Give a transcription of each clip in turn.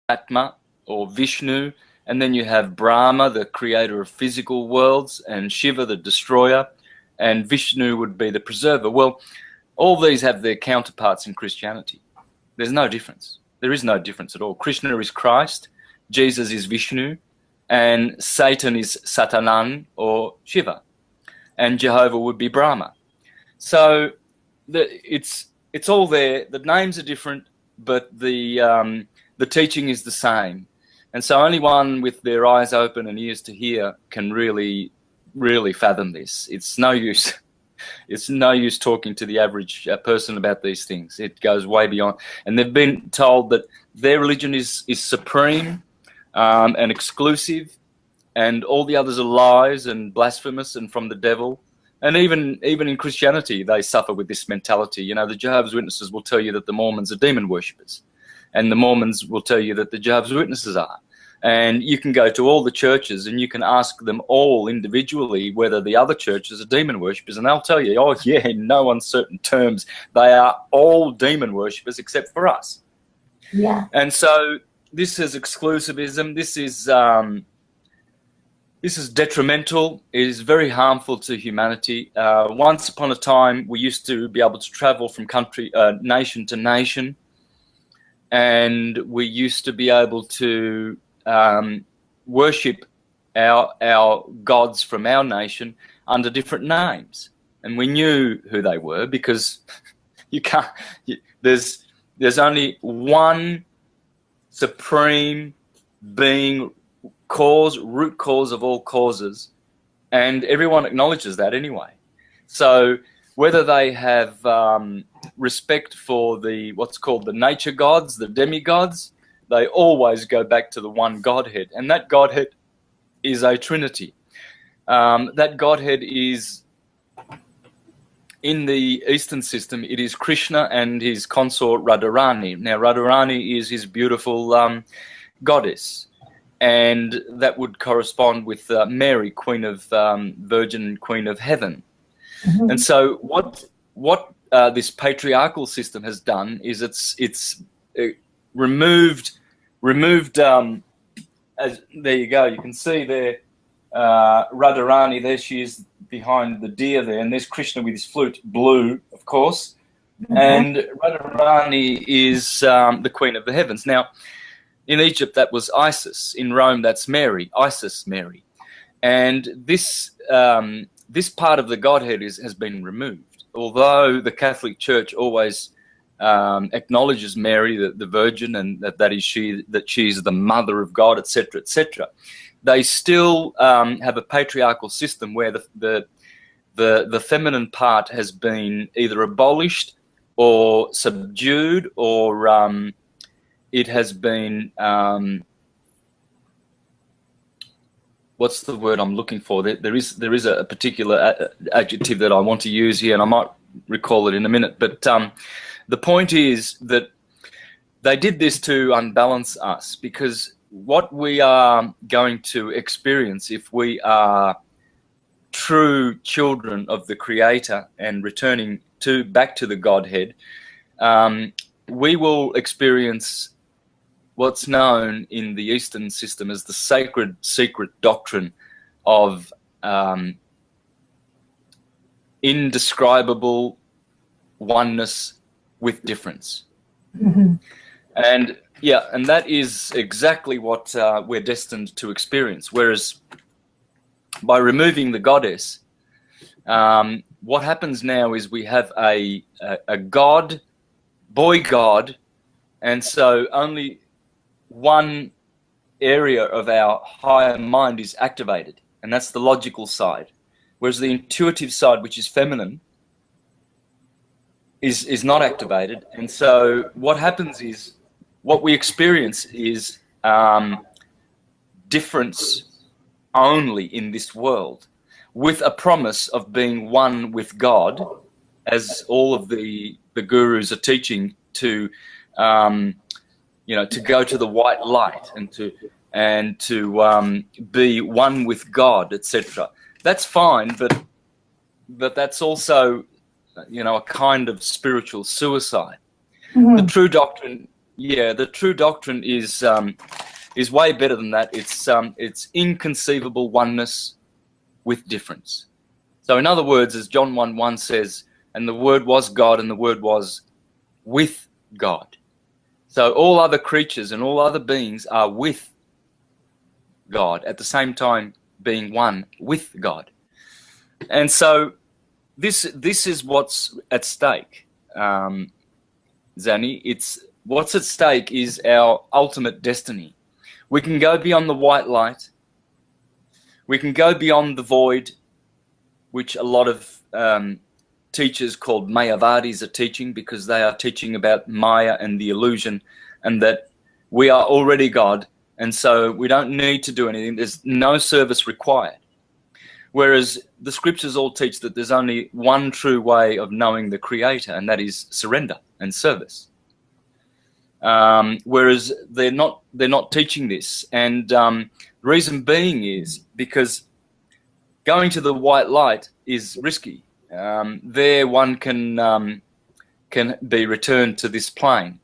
Atma or Vishnu, and then you have Brahma, the creator of physical worlds, and Shiva, the destroyer, and Vishnu would be the preserver. Well, all these have their counterparts in Christianity. There's no difference. There is no difference at all. Krishna is Christ, Jesus is Vishnu, and Satan is Satanan or Shiva, and Jehovah would be Brahma. So it's all there. The names are different, but the teaching is the same. And so only one with their eyes open and ears to hear can really, really fathom this. It's no use. It's no use talking to the average person about these things. It goes way beyond. And they've been told that their religion is supreme and exclusive, and all the others are lies and blasphemous and from the devil. And even in Christianity, they suffer with this mentality. You know, the Jehovah's Witnesses will tell you that the Mormons are demon worshippers, and the Mormons will tell you that the Jehovah's Witnesses are. And you can go to all the churches and you can ask them all individually whether the other churches are demon worshippers, and they'll tell you, oh yeah, in no uncertain terms, they are all demon worshippers except for us. Yeah. And so this is exclusivism. This is detrimental. It is very harmful to humanity. Once upon a time, we used to be able to travel from nation to nation, and we used to be able to worship our gods from our nation under different names, and we knew who they were because you can't. There's only one supreme being, root cause of all causes, and everyone acknowledges that anyway. So whether they have respect for what's called the nature gods, the demigods, they always go back to the one Godhead, and that Godhead is a Trinity. That Godhead is, in the Eastern system, it is Krishna and his consort Radharani. Now, Radharani is his beautiful goddess, and that would correspond with Mary, Queen of Virgin, Queen of Heaven. Mm-hmm. And so what this patriarchal system has done is it's removed as there you go, you can see there Radharani, there she is behind the deer there, and there's Krishna with his flute, blue of course. Mm-hmm. And Radharani is the Queen of the Heavens. Now in Egypt that was Isis, in Rome that's Mary, Isis Mary, and this part of the Godhead has been removed. Although the Catholic Church always acknowledges Mary, the Virgin, and that she's the Mother of God, etc., etc., they still have a patriarchal system where the feminine part has been either abolished or subdued, or it has been what's the word I'm looking for? There is a particular adjective that I want to use here, and I might recall it in a minute. But the point is that they did this to unbalance us, because what we are going to experience if we are true children of the Creator and returning back to the Godhead, we will experience what's known in the Eastern system as the sacred secret doctrine of indescribable oneness with difference. Mm-hmm. And that is exactly what we're destined to experience. Whereas by removing the goddess, what happens now is we have a god, boy god, and so only one area of our higher mind is activated, and that's the logical side. Whereas the intuitive side, which is feminine, is not activated. And so what happens is, what we experience is difference only in this world, with a promise of being one with God, as all of the gurus are teaching, to to go to the white light and to be one with God, etc. That's fine, but that's also a kind of spiritual suicide. Mm-hmm. The true doctrine Yeah, the true doctrine is way better than that. It's inconceivable oneness with difference. So in other words, as John 1:1 says, and the Word was God, and the Word was with God. So all other creatures and all other beings are with God at the same time being one with God. And so this is what's at stake, Zanny. It's what's at stake is our ultimate destiny. We can go beyond the white light. We can go beyond the void, which a lot of teachers called Mayavadis are teaching, because they are teaching about Maya and the illusion, and that we are already God, and so we don't need to do anything. There's no service required. Whereas the scriptures all teach that there's only one true way of knowing the Creator, and that is surrender and service. Whereas they're not teaching this, and the reason being is because going to the white light is risky. There one can be returned to this plane,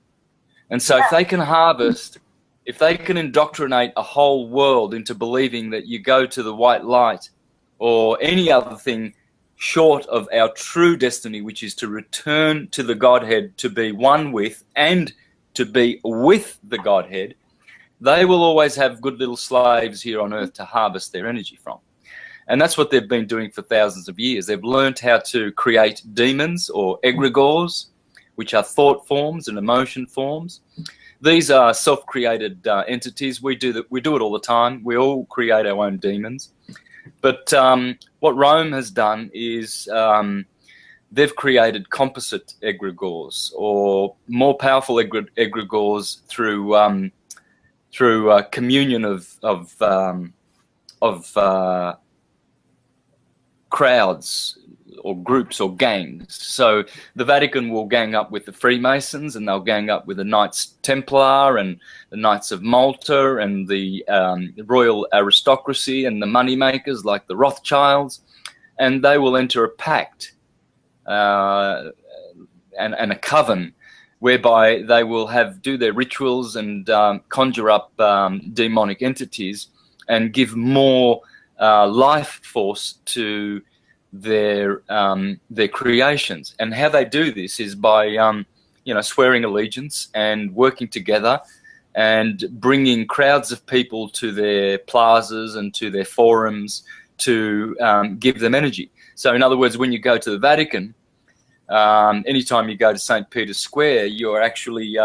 and so if they can harvest, if they can indoctrinate a whole world into believing that you go to the white light or any other thing short of our true destiny, which is to return to the Godhead, to be one with and to be with the Godhead, they will always have good little slaves here on earth to harvest their energy from. And that's what they've been doing for thousands of years. They've learned how to create demons or egregores, which are thought forms and emotion forms. These are self-created entities. We do it all the time. We all create our own demons. But what Rome has done is they've created composite egregores, or more powerful egregores through communion of crowds or groups or gangs. So the Vatican will gang up with the Freemasons, and they'll gang up with the Knights Templar and the Knights of Malta and the royal aristocracy and the moneymakers like the Rothschilds, and they will enter a pact and a coven whereby they will do their rituals and conjure up demonic entities and give more life force to their creations. And how they do this is by swearing allegiance and working together and bringing crowds of people to their plazas and to their forums to give them energy. So in other words, when you go to the Vatican, anytime you go to St. Peter's Square, you're actually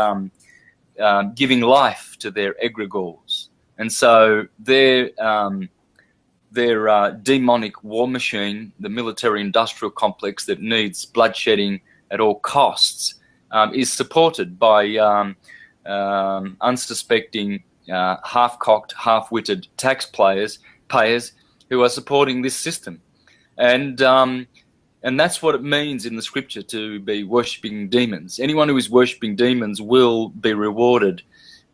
giving life to their egregores. And so their demonic war machine, the military-industrial complex that needs bloodshedding at all costs, is supported by unsuspecting, half-cocked, half-witted payers who are supporting this system. And that's what it means in the scripture to be worshipping demons. Anyone who is worshipping demons will be rewarded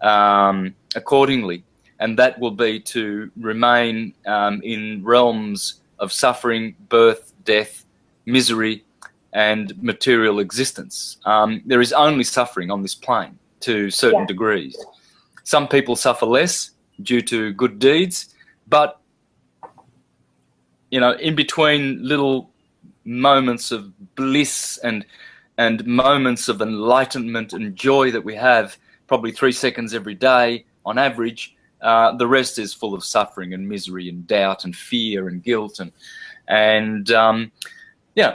accordingly. And that will be to remain in realms of suffering, birth, death, misery, and material existence. There is only suffering on this plane to certain degrees. Some people suffer less due to good deeds, but in between little moments of bliss and moments of enlightenment and joy that we have, probably 3 seconds every day on average, the rest is full of suffering and misery and doubt and fear and guilt and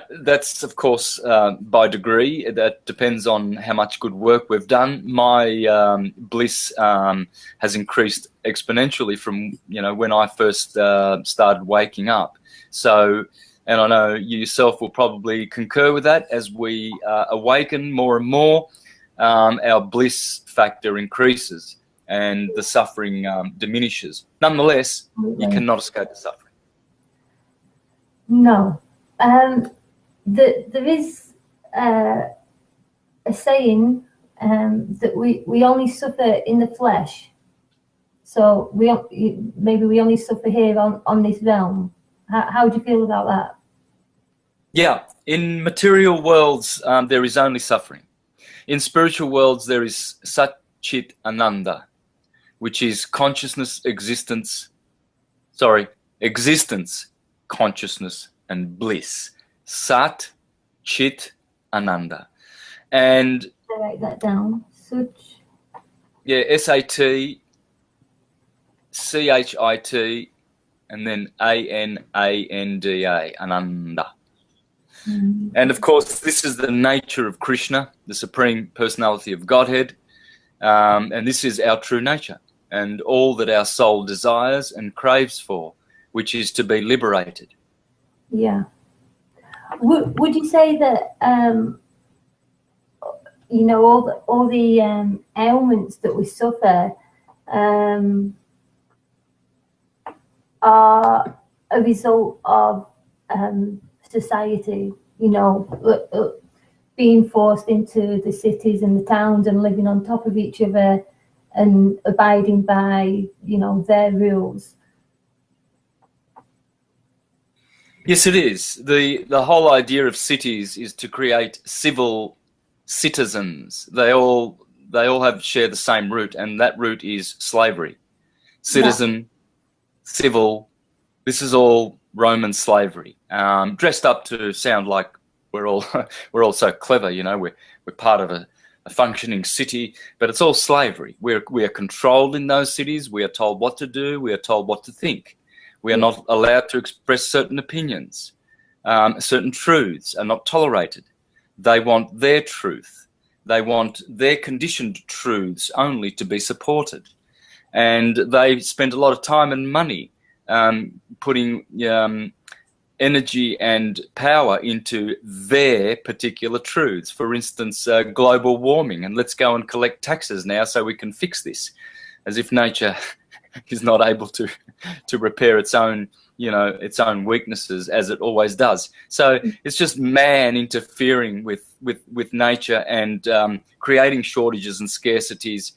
that's of course by degree. That depends on how much good work we've done. My bliss has increased exponentially from when I first started waking up. So, and I know you yourself will probably concur with that. As we awaken more and more, our bliss factor increases and the suffering diminishes. Nonetheless, you cannot escape the suffering. No. There is a saying that we only suffer in the flesh. So maybe we only suffer here on this realm. How do you feel about that? Yeah, in material worlds, there is only suffering. In spiritual worlds, there is Chit, Ananda, which is existence, consciousness, and bliss. Sat, Chit, Ananda. And I write that down. Such. yeah, S-A-T, C-H-I-T, and then A-N-A-N-D-A, Ananda. And of course, this is the nature of Krishna, the Supreme Personality of Godhead. And this is our true nature and all that our soul desires and craves for, which is to be liberated. Yeah. Would you say that, you know, all the ailments that we suffer are a result of society, you know, being forced into the cities and the towns and living on top of each other and abiding by, you know, their rules? Yes, it is. The whole idea of cities is to create civil citizens. They all share the same root, and that root is slavery. Citizen, civil. This is all Roman slavery, dressed up to sound like we're all so clever. You know, we're part of a functioning city, but it's all slavery. We are controlled in those cities. We are told what to do. We are told what to think. We are not allowed to express certain opinions. Certain truths are not tolerated. They want their truth. They want their conditioned truths only to be supported. And they spend a lot of time and money putting energy and power into their particular truths. For instance, global warming, and let's go and collect taxes now so we can fix this, as if nature is not able to repair its own, you know, its own weaknesses, as it always does. So it's just man interfering with nature and creating shortages and scarcities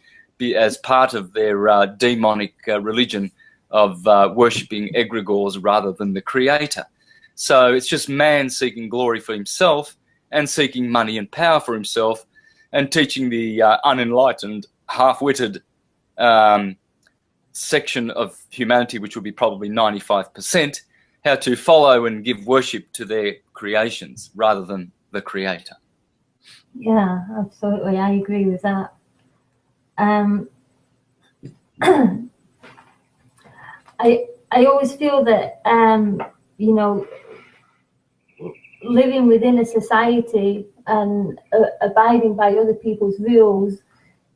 as part of their demonic religion of worshipping egregores rather than the creator. So it's just man seeking glory for himself and seeking money and power for himself, and teaching the unenlightened, half-witted section of humanity, which would be probably 95%, how to follow and give worship to their creations rather than the creator. Yeah, absolutely. I agree with that. I always feel that, you know, living within a society and abiding by other people's rules,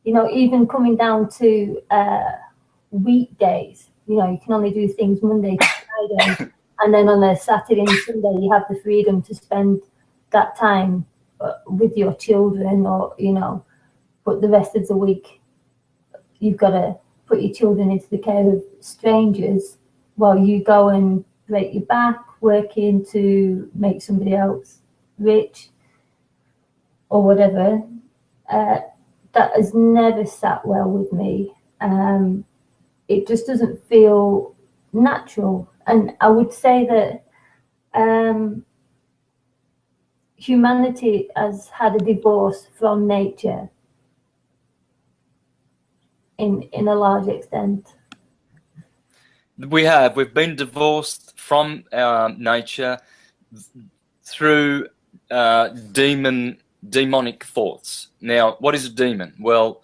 you know, even coming down to weekdays, you know, you can only do things Monday to Friday, and then on a Saturday and Sunday you have the freedom to spend that time with your children, or, you know, but the rest of the week you've got to put your children into the care of strangers while you go and break your back working to make somebody else rich or whatever. That has never sat well with me. It just doesn't feel natural. And I would say that humanity has had a divorce from nature in a large extent. We've been divorced from our nature through demonic thoughts. Now, what is a demon? Well,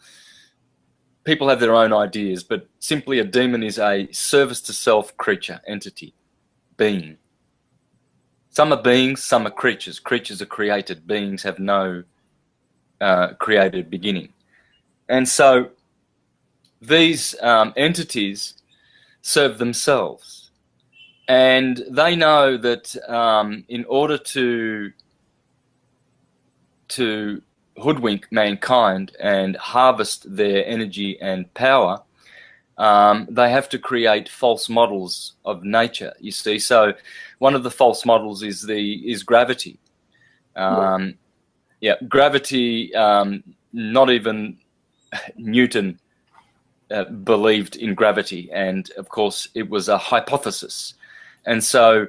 people have their own ideas, but simply a demon is a service to self creature, entity, being. Some are beings, some are creatures. Creatures are created. Beings have no created beginning. And so these entities serve themselves. And they know that in order to hoodwink mankind and harvest their energy and power, they have to create false models of nature, you see. So one of the false models is gravity. Gravity, not even Newton believed in gravity, and of course it was a hypothesis. And so,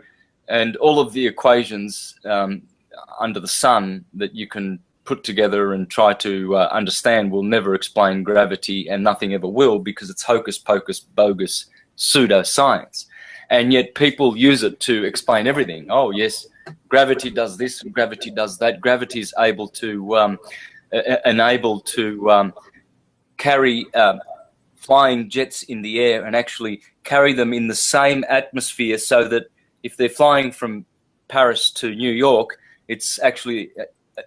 and all of the equations under the sun that you can put together and try to understand will never explain gravity, and nothing ever will, because it's hocus pocus bogus pseudoscience. And yet people use it to explain everything. Oh yes, gravity does this and gravity does that. Gravity is able to carry flying jets in the air and actually carry them in the same atmosphere, so that if they're flying from Paris to New York, it's actually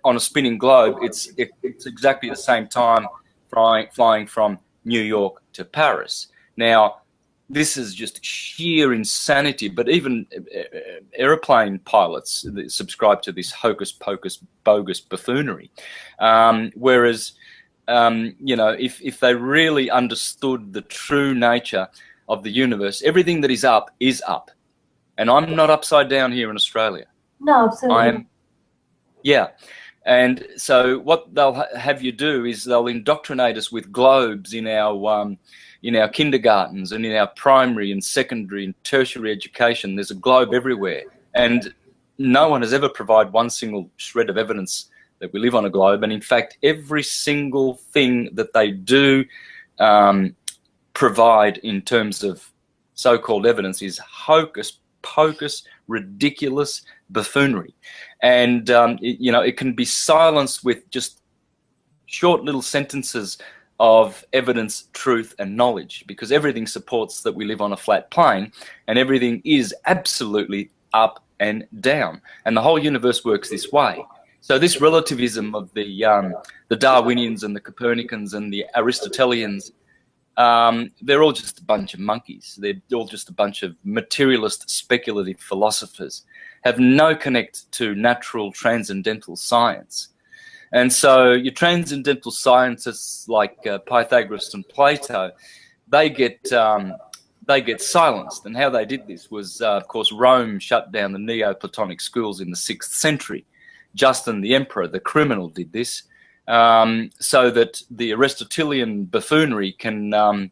on a spinning globe. It's exactly the same time flying from New York to Paris. Now, this is just sheer insanity, but even airplane pilots subscribe to this hocus pocus bogus buffoonery. Whereas, you know, if they really understood the true nature of the universe, everything that is up is up. And I'm not upside down here in Australia. No, absolutely. I am, yeah. And so what they'll have you do is they'll indoctrinate us with globes in our kindergartens and in our primary and secondary and tertiary education. There's a globe everywhere, and no one has ever provided one single shred of evidence that we live on a globe. And in fact, every single thing that they do provide in terms of so-called evidence is hocus pocus, ridiculous buffoonery. And you know, it can be silenced with just short little sentences of evidence, truth, and knowledge, because everything supports that we live on a flat plane, and everything is absolutely up and down, and the whole universe works this way. So this relativism of the Darwinians and the Copernicans and the Aristotelians, they're all just a bunch of monkeys. They're all just a bunch of materialist, speculative philosophers, have no connect to natural transcendental science. And so your transcendental scientists like Pythagoras and Plato, they get silenced. And how they did this was, of course, Rome shut down the Neoplatonic schools in the 6th century. Justin the Emperor, the criminal, did this, so that the Aristotelian buffoonery can you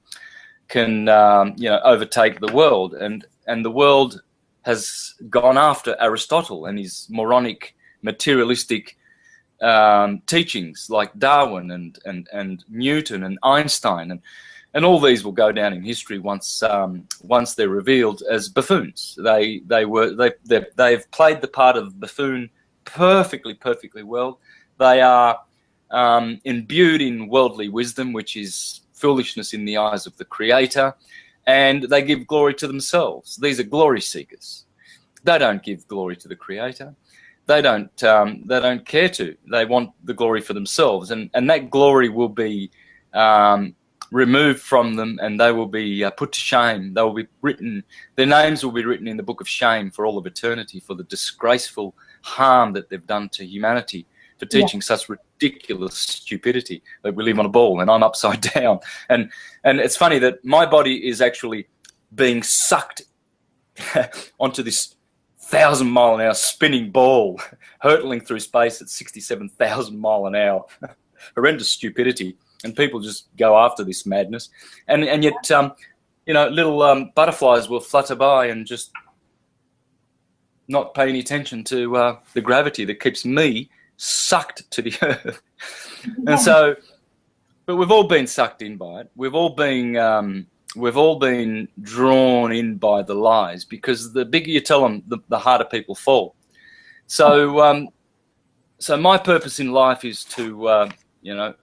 know, overtake the world, and the world has gone after Aristotle and his moronic, materialistic teachings like Darwin and Newton and Einstein, and all these will go down in history once they're revealed as buffoons. They've played the part of buffoon perfectly well. They are imbued in worldly wisdom, which is foolishness in the eyes of the Creator, and they give glory to themselves. These are glory seekers. They don't give glory to the Creator. They don't care to. They want the glory for themselves, and that glory will be removed from them, and they will be put to shame. They will be written. Their names will be written in the book of shame for all of eternity, for the disgraceful harm that they've done to humanity, for teaching such ridiculous stupidity that we live on a ball and I'm upside down. And it's funny that my body is actually being sucked onto this 1,000-mile-an-hour spinning ball, hurtling through space at 67,000 mile an hour. Horrendous stupidity, and people just go after this madness. And yet, you know, little butterflies will flutter by and just not pay any attention to the gravity that keeps me sucked to the earth. And so, but we've all been sucked in by it. We've all been drawn in by the lies, because the bigger you tell them, the harder people fall. So, so my purpose in life is to, you know,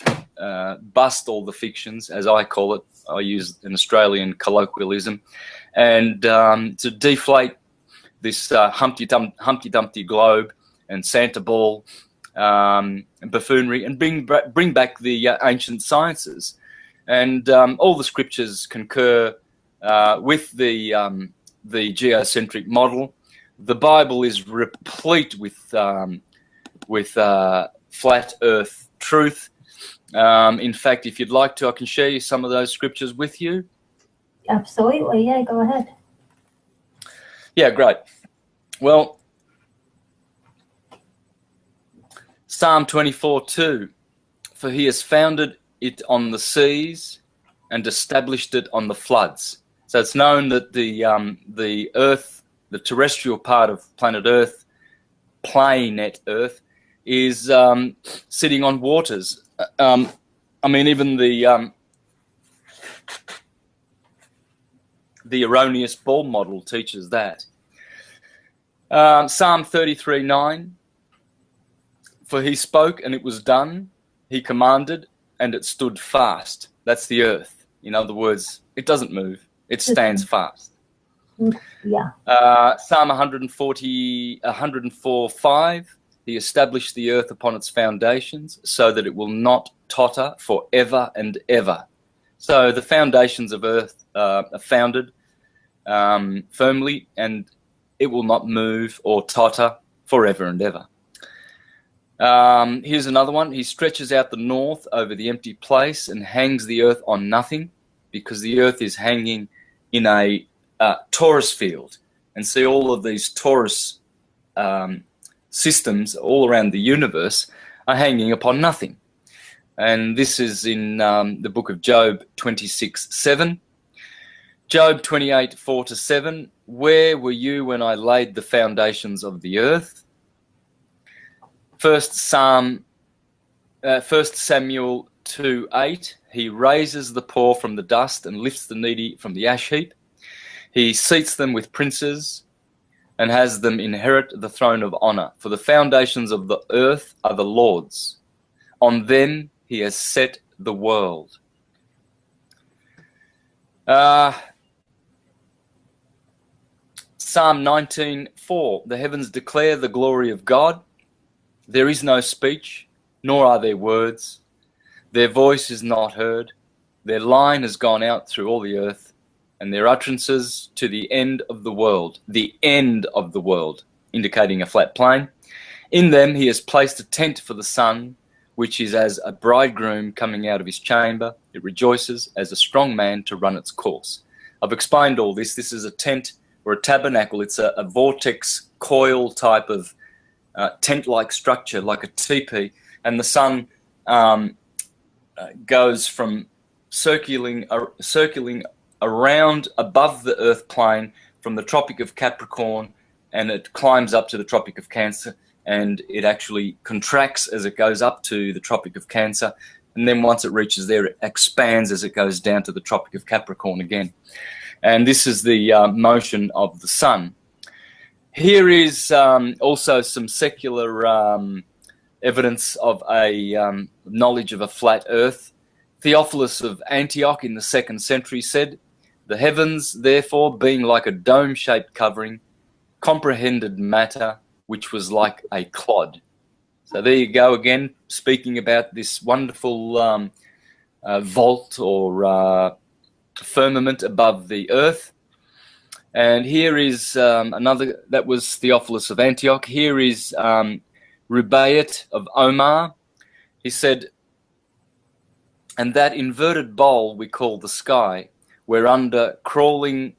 bust all the fictions, as I call it. I use an Australian colloquialism, and to deflate this Humpty Dumpty globe and Santa ball and buffoonery, and bring back the ancient sciences. And all the scriptures concur with the geocentric model. The Bible is replete with flat Earth truth. In fact, if you'd like to, I can share you some of those scriptures with you. Absolutely, yeah, go ahead. Yeah, great. Well, Psalm 24:2, for he has founded it on the seas and established it on the floods. So it's known that the Earth, the terrestrial part of planet Earth, planet Earth, is sitting on waters. I mean, even the erroneous ball model teaches that. Psalm 33:9, for he spoke and it was done, he commanded and it stood fast. That's the earth. In other words, it doesn't move, it stands fast. Yeah. Psalm 104:5, he established the earth upon its foundations so that it will not totter forever and ever. So the foundations of earth are founded firmly, and it will not move or totter forever and ever. Here's another one. He stretches out the north over the empty place and hangs the earth on nothing, because the earth is hanging in a torus field. And see, all of these torus systems all around the universe are hanging upon nothing. And this is in the book of Job 26:7. Job 28:4-7. Where were you when I laid the foundations of the earth? 1 Samuel 2:8. He raises the poor from the dust and lifts the needy from the ash heap. He seats them with princes and has them inherit the throne of honor. For the foundations of the earth are the Lord's. On them he has set the world. Psalm 19:4. The heavens declare the glory of God. There is no speech, nor are there words. Their voice is not heard. Their line has gone out through all the earth, and their utterances to the end of the world. The end of the world, indicating a flat plane. In them he has placed a tent for the sun, which is as a bridegroom coming out of his chamber. It rejoices as a strong man to run its course. I've explained all this. This is a tent or a tabernacle. It's a vortex coil type of tent-like structure, like a teepee, and the sun goes from circling around above the earth plane from the Tropic of Capricorn, and it climbs up to the Tropic of Cancer, and it actually contracts as it goes up to the Tropic of Cancer, and then once it reaches there, it expands as it goes down to the Tropic of Capricorn again. And this is the motion of the sun. Here is also some secular evidence of a knowledge of a flat earth. Theophilus of Antioch in the 2nd century said, "The heavens, therefore, being like a dome-shaped covering, comprehended matter which was like a clod." So there you go again, speaking about this wonderful vault or firmament above the earth. And here is another, that was Theophilus of Antioch. Here is Rubaiyat of Omar. He said, "And that inverted bowl we call the sky, whereunder crawling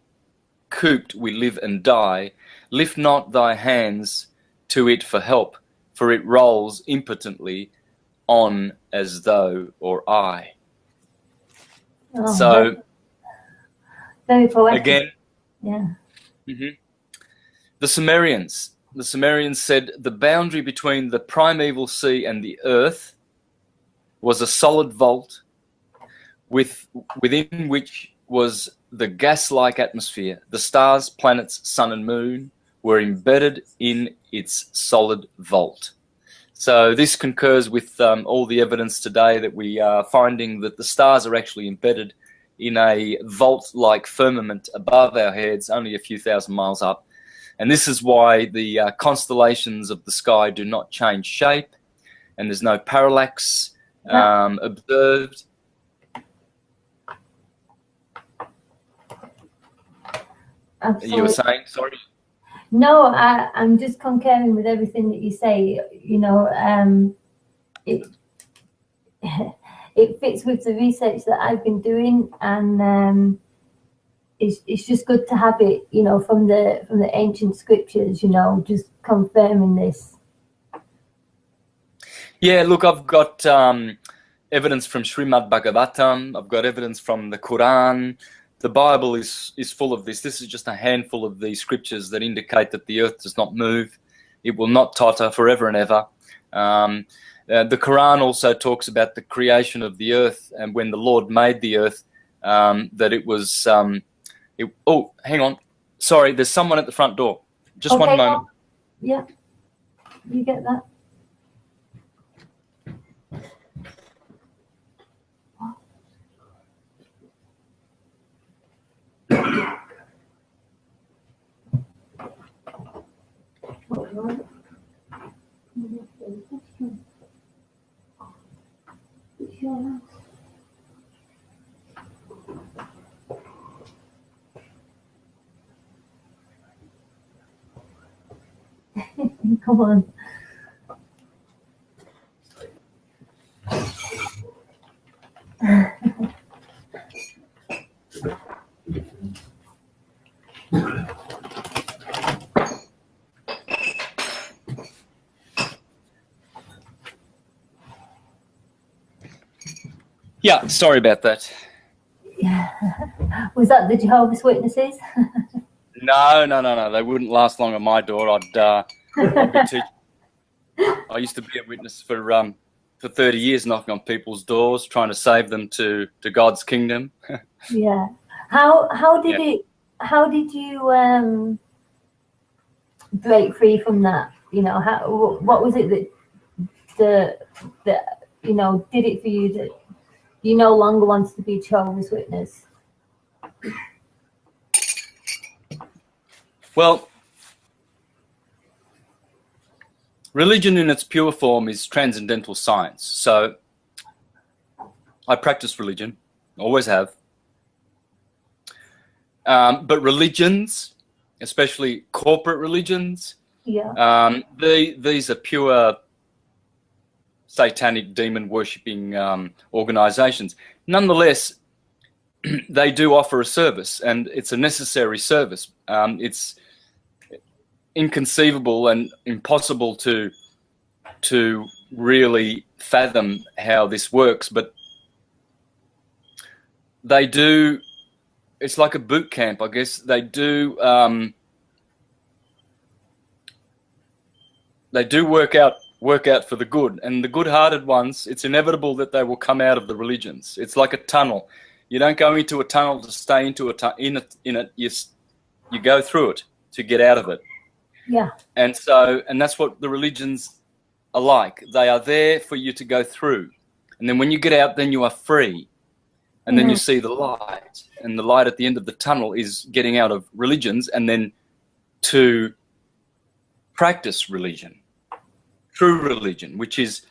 cooped we live and die, lift not thy hands to it for help, for it rolls impotently on as though or I." Oh, so very poetic. Again, yeah. The Sumerians said the boundary between the primeval sea and the earth was a solid vault within which was the gas-like atmosphere. The stars, planets, sun and moon were embedded in its solid vault. So this concurs with all the evidence today that we are finding that the stars are actually embedded in a vault-like firmament above our heads, only a few thousand miles up. And this is why the constellations of the sky do not change shape, and there's no parallax observed. Absolutely. You were saying, sorry? No, I'm just concurring with everything that you say. You know, it fits with the research that I've been doing, and it's just good to have it, you know, from the ancient scriptures, you know, just confirming this. Yeah, look, I've got evidence from Srimad Bhagavatam. I've got evidence from the Quran. The Bible is full of this. This is just a handful of these scriptures that indicate that the earth does not move. It will not totter forever and ever. The Quran also talks about the creation of the earth, and when the Lord made the earth, that it was. Oh, hang on. Sorry, there's someone at the front door. Just Okay, one moment. Yeah, you get that. Come on. Yeah, sorry about that. Was that the Jehovah's Witnesses? No. They wouldn't last long at my door. I'd be teaching. I used to be a witness for 30 years, knocking on people's doors, trying to save them to God's kingdom. Yeah. How did you break free from that? You know, what was it that you know did it for you that you no longer wanted to be a Jehovah's Witness? Well, religion in its pure form is transcendental science. So I practice religion, always have. But religions, especially corporate religions, these are pure satanic demon worshipping organizations. Nonetheless, they do offer a service, and it's a necessary service. It's inconceivable and impossible to really fathom how this works, but they do. It's like a boot camp, I guess. They do work out for the good, and the good-hearted ones, it's inevitable that they will come out of the religions. It's like a tunnel. You don't go into a tunnel to stay into in it. You go through it to get out of it. Yeah. And that's what the religions are like. They are there for you to go through, and then when you get out, then you are free, and then you see the light, and the light at the end of the tunnel is getting out of religions, and then to practice religion. True religion, which is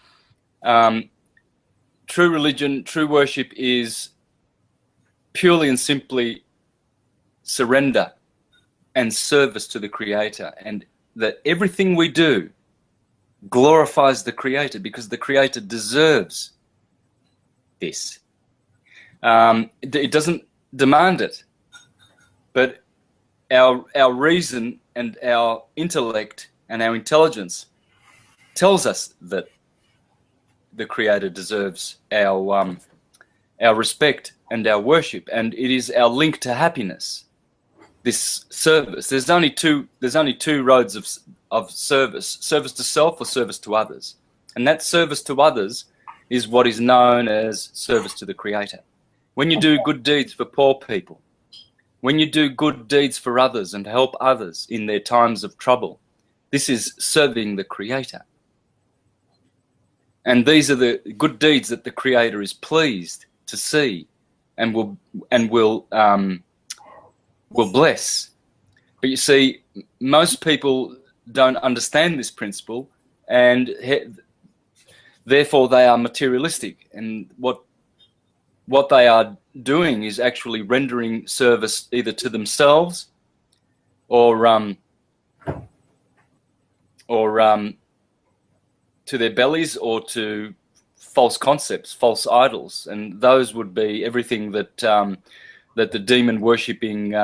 true religion, true worship is purely and simply surrender and service to the Creator, and that everything we do glorifies the Creator, because the Creator deserves this. It doesn't demand it, but our reason and our intellect and our intelligence tells us that the Creator deserves our respect and our worship, and it is our link to happiness. This service. There's only two roads of service: service to self or service to others. And that service to others is what is known as service to the Creator. When you do good deeds for poor people, when you do good deeds for others and help others in their times of trouble, this is serving the Creator. And these are the good deeds that the Creator is pleased to see and will bless. But you see, most people don't understand this principle, and therefore they are materialistic. And what they are doing is actually rendering service either to themselves or to their bellies, or to false concepts, false idols, and those would be everything that that the demon worshipping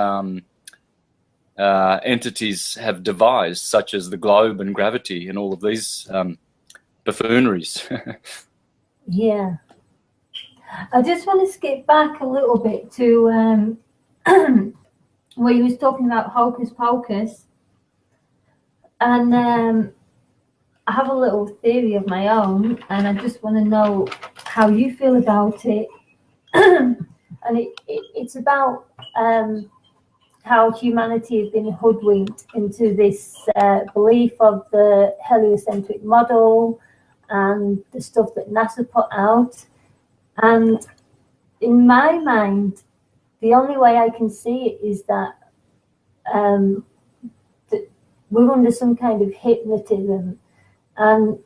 entities have devised, such as the globe and gravity and all of these buffooneries. Yeah. I just want to skip back a little bit to where you was talking about hocus pocus, and I have a little theory of my own, and I just want to know how you feel about it. And it's about how humanity has been hoodwinked into this belief of the heliocentric model and the stuff that NASA put out. And in my mind, the only way I can see it is that we're under some kind of hypnotism. And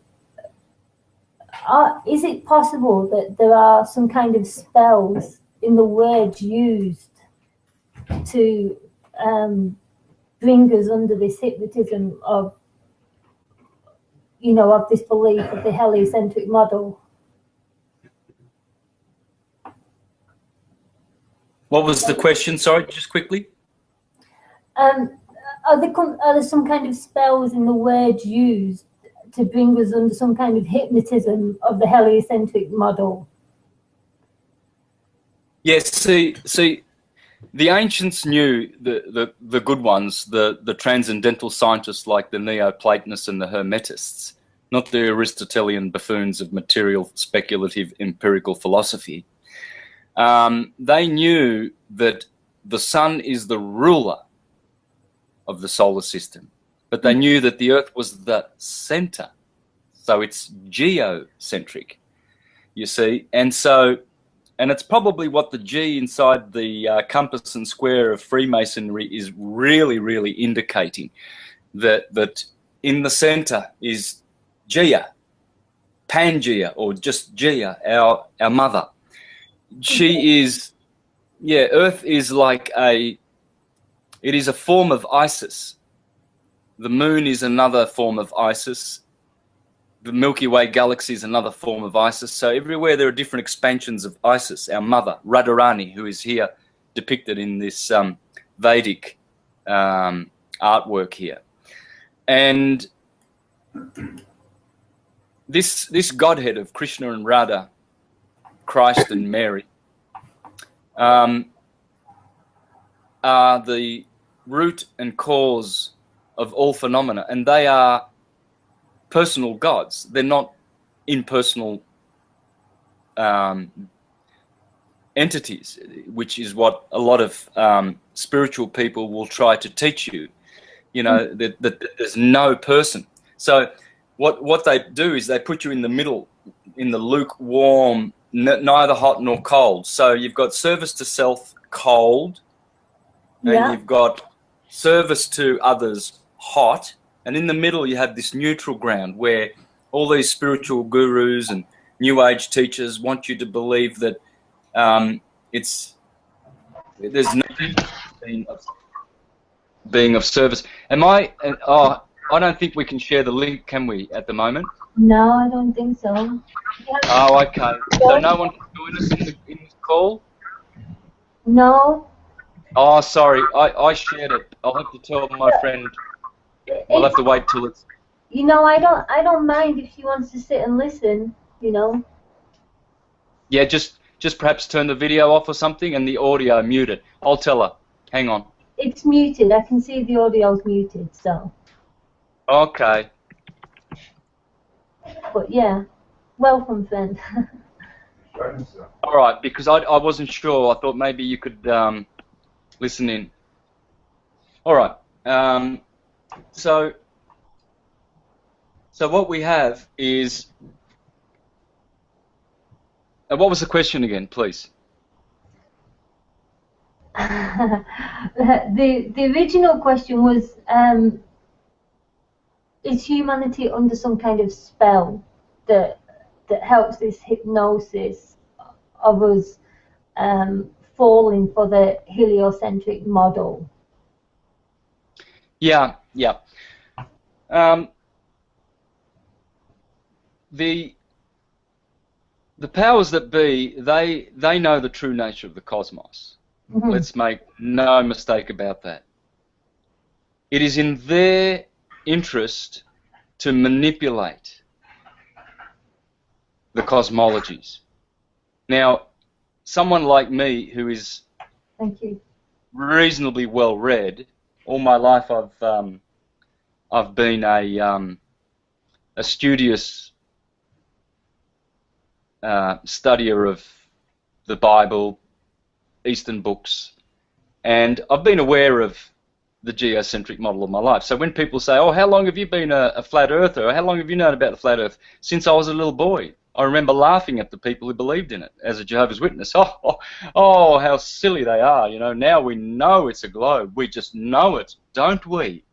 is it possible that there are some kind of spells in the words used to bring us under this hypnotism of, of this belief of the heliocentric model? What was the question? Sorry, just quickly. Are there some kind of spells in the words used to bring us under some kind of hypnotism of the heliocentric model? Yes, see, the ancients knew, the good ones, the transcendental scientists like the Neoplatonists and the Hermetists, not the Aristotelian buffoons of material, speculative, empirical philosophy. They knew that the sun is the ruler of the solar system, but they knew that the Earth was the center, so it's geocentric, you see. And it's probably what the G inside the compass and square of Freemasonry is really indicating, that in the center is Gaia, Pangea, or just Gaia, our mother. She is, Earth is like it is a form of Isis. The moon is another form of Isis. The Milky Way galaxy is another form of Isis. So everywhere there are different expansions of Isis, our mother, Radharani, who is here depicted in this Vedic artwork here. And this Godhead of Krishna and Radha, Christ and Mary, are the root and cause of all phenomena, and they are personal gods. They're not impersonal entities, which is what a lot of spiritual people will try to teach you. That there's no person. So what they do is they put you in the middle, in the lukewarm, neither hot nor cold. So you've got service to self, cold, and you've got service to others, hot, and in the middle you have this neutral ground where all these spiritual gurus and New Age teachers want you to believe that there's nothing being of service. I don't think we can share the link, can we, at the moment? No, I don't think so. Oh, okay. So no one can join us in this call? No. Oh, sorry. I shared it. I'll have to tell my friend. We'll have to wait till it's... I don't mind if she wants to sit and listen, Yeah, just perhaps turn the video off or something and the audio muted. I'll tell her. Hang on. It's muted. I can see the audio's muted, so... Okay. But yeah, welcome, friend. All right, because I wasn't sure. I thought maybe you could listen in. All right. So what we have is... what was the question again, please? The original question was, is humanity under some kind of spell that helps this hypnosis of us falling for the heliocentric model? Yeah. The powers that be, they know the true nature of the cosmos. Mm-hmm. Let's make no mistake about that. It is in their interest to manipulate the cosmologies. Now, someone like me who is reasonably well read, all my life I've been a studious studier of the Bible, Eastern books, and I've been aware of the geocentric model of my life. So when people say, oh, how long have you been a flat earther, or how long have you known about the flat earth? Since I was a little boy. I remember laughing at the people who believed in it as a Jehovah's Witness. Oh, how silly they are. You know, now we know it's a globe. We just know it, don't we?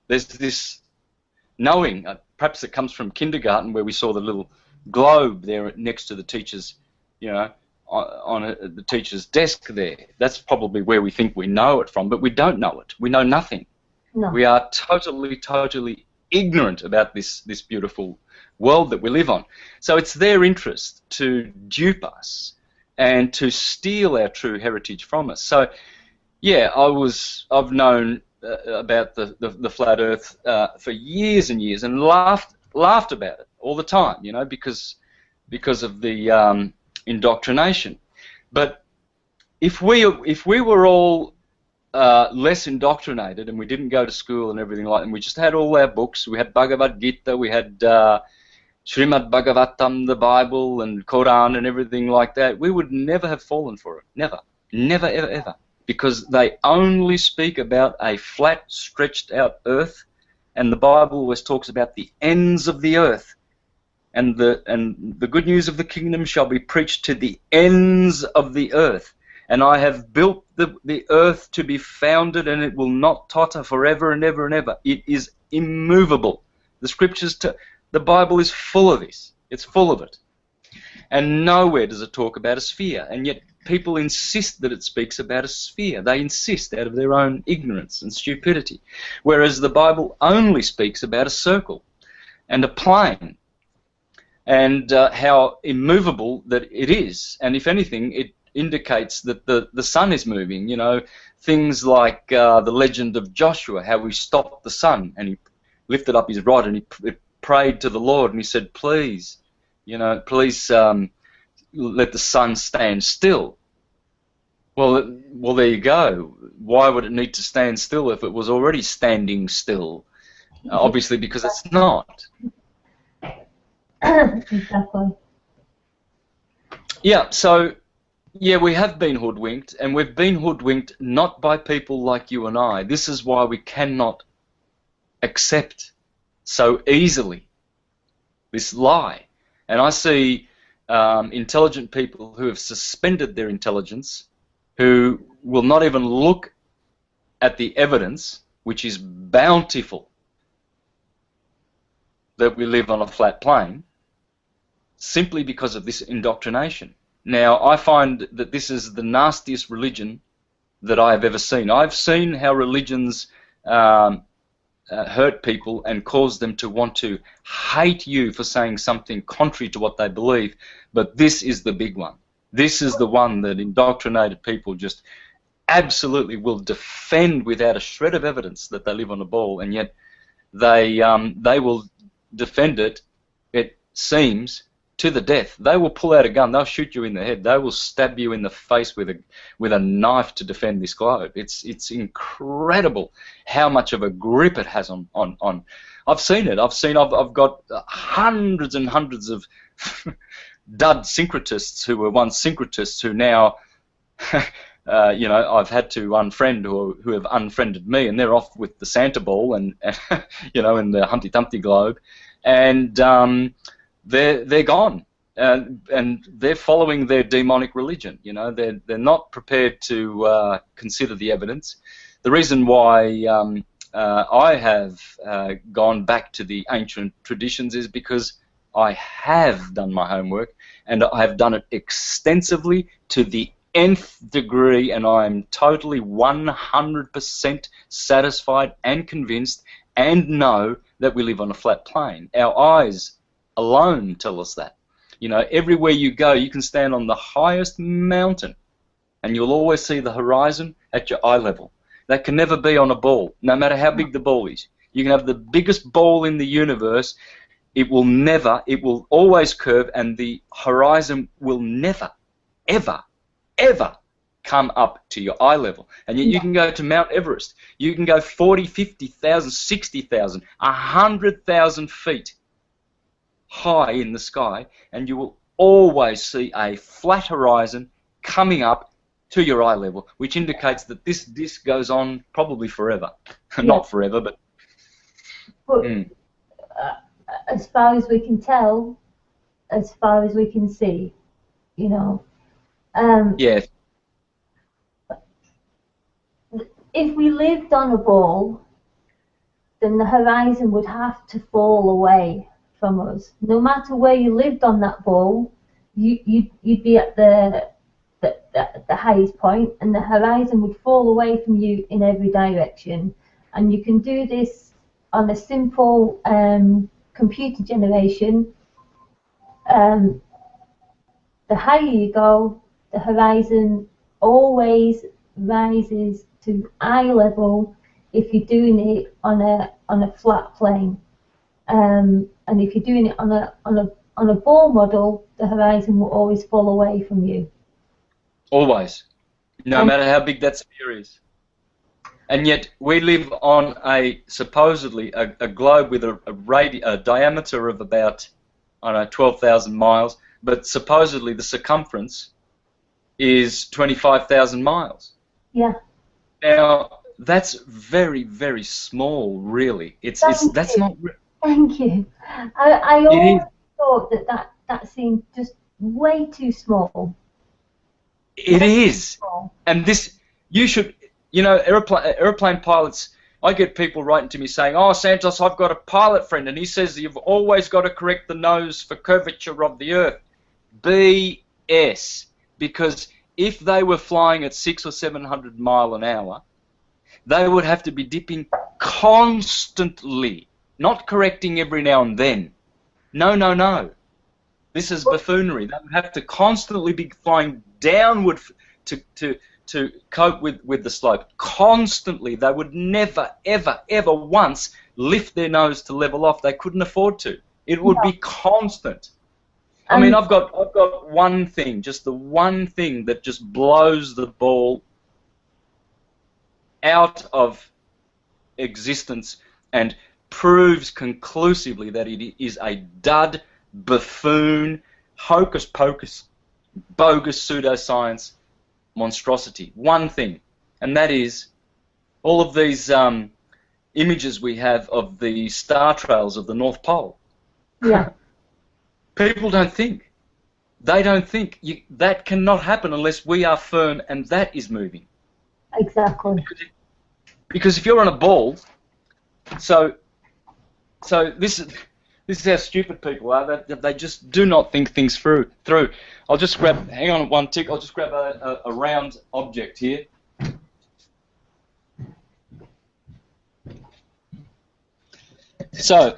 There's this knowing, perhaps it comes from kindergarten, where we saw the little globe there next to the teacher's, you know, on the teacher's desk there. That's probably where we think we know it from, but we don't know it. We know nothing. No. We are totally ignorant about this beautiful world that we live on. So it's their interest to dupe us and to steal our true heritage from us. So, yeah, I've known about the flat Earth for years and years, and laughed about it all the time, you know, because of the indoctrination. But if we were all less indoctrinated and we didn't go to school and everything like that, and we just had all our books, we had Bhagavad Gita, we had Srimad Bhagavatam, the Bible, and Quran and everything like that, we would never have fallen for it. Never, ever. Because they only speak about a flat, stretched out earth, and the Bible always talks about the ends of the earth. And the good news of the kingdom shall be preached to the ends of the earth. And I have built the earth to be founded, and it will not totter forever and ever and ever. It is immovable. The scriptures, the Bible is full of this. It's full of it. And nowhere does it talk about a sphere. And yet people insist that it speaks about a sphere. They insist out of their own ignorance and stupidity. Whereas the Bible only speaks about a circle and a plane, and how immovable that it is. And if anything, it indicates that the sun is moving. You know, things like the legend of Joshua, how he stopped the sun and he lifted up his rod and he prayed to the Lord and he said, please, you know, please let the sun stand still. Well, there you go. Why would it need to stand still if it was already standing still? Obviously because it's not. Exactly. Yeah, so, yeah, we have been hoodwinked, and we've been hoodwinked not by people like you and I. This is why we cannot accept so easily this lie. And I see intelligent people who have suspended their intelligence, who will not even look at the evidence, which is bountiful, that we live on a flat plane, simply because of this indoctrination. Now, I find that this is the nastiest religion that I have ever seen. I've seen how religions hurt people and cause them to want to hate you for saying something contrary to what they believe, but this is the big one. This is the one that indoctrinated people just absolutely will defend without a shred of evidence that they live on a ball, and yet they will defend it, it seems, to the death. They will pull out a gun, they'll shoot you in the head, they will stab you in the face with a knife to defend this globe. It's incredible how much of a grip it has on I've seen it. I've got hundreds and hundreds of dud syncretists who were once syncretists who now you know, I've had to unfriend who have unfriended me, and they're off with the Santa ball and you know, in the Humpty Dumpty globe, and they're gone, and they're following their demonic religion. You know, they're not prepared to consider the evidence. The reason why I have gone back to the ancient traditions is because I have done my homework, and I have done it extensively to the nth degree, and I am totally 100% satisfied and convinced and know that we live on a flat plane. Our eyes alone tell us that. You know, everywhere you go, you can stand on the highest mountain and you'll always see the horizon at your eye level. That can never be on a ball, no matter how big the ball is. You can have the biggest ball in the universe, it will always curve, and the horizon will never, ever, ever come up to your eye level. And yet you can go to Mount Everest. You can go 40, 50,000, 60,000, 100,000 feet high in the sky, and you will always see a flat horizon coming up to your eye level, which indicates that this disk goes on probably forever. Yeah. Not forever, but... As far as we can tell, as far as we can see, you know. Yeah. If we lived on a ball, then the horizon would have to fall away from us. No matter where you lived on that ball, you'd be at the highest point, and the horizon would fall away from you in every direction. And you can do this on a simple computer generation. The higher you go, the horizon always rises to eye level if you're doing it on a flat plane, and if you're doing it on a ball model, the horizon will always fall away from you. Always, no matter how big that sphere is. And yet we live on supposedly a globe with a diameter of about, I don't know, 12,000 miles, but supposedly the circumference is 25,000 miles. Yeah. Now that's very, very small, really. That's not. Thank you. I always thought that seemed just way too small. It is, and this you should. You know, airplane pilots, I get people writing to me saying, "Oh, Santos, I've got a pilot friend, and he says you've always got to correct the nose for curvature of the Earth." BS. Because if they were flying at 600 or 700 miles an hour, they would have to be dipping constantly, not correcting every now and then. No, no, no. This is buffoonery. They would have to constantly be flying downward to cope with the slope. Constantly. They would never, ever, ever once lift their nose to level off. They couldn't afford to. It would be constant. I mean, I've got one thing, just the one thing that just blows the ball out of existence and proves conclusively that it is a dud, buffoon, hocus pocus, bogus pseudoscience monstrosity. One thing, and that is all of these images we have of the star trails of the North Pole. Yeah. People don't think. They don't think. That cannot happen unless we are firm and that is moving. Exactly. Because if you're on a ball, so this is how stupid people are. They just do not think things through. I'll just grab. Hang on one tick. I'll just grab a round object here. So.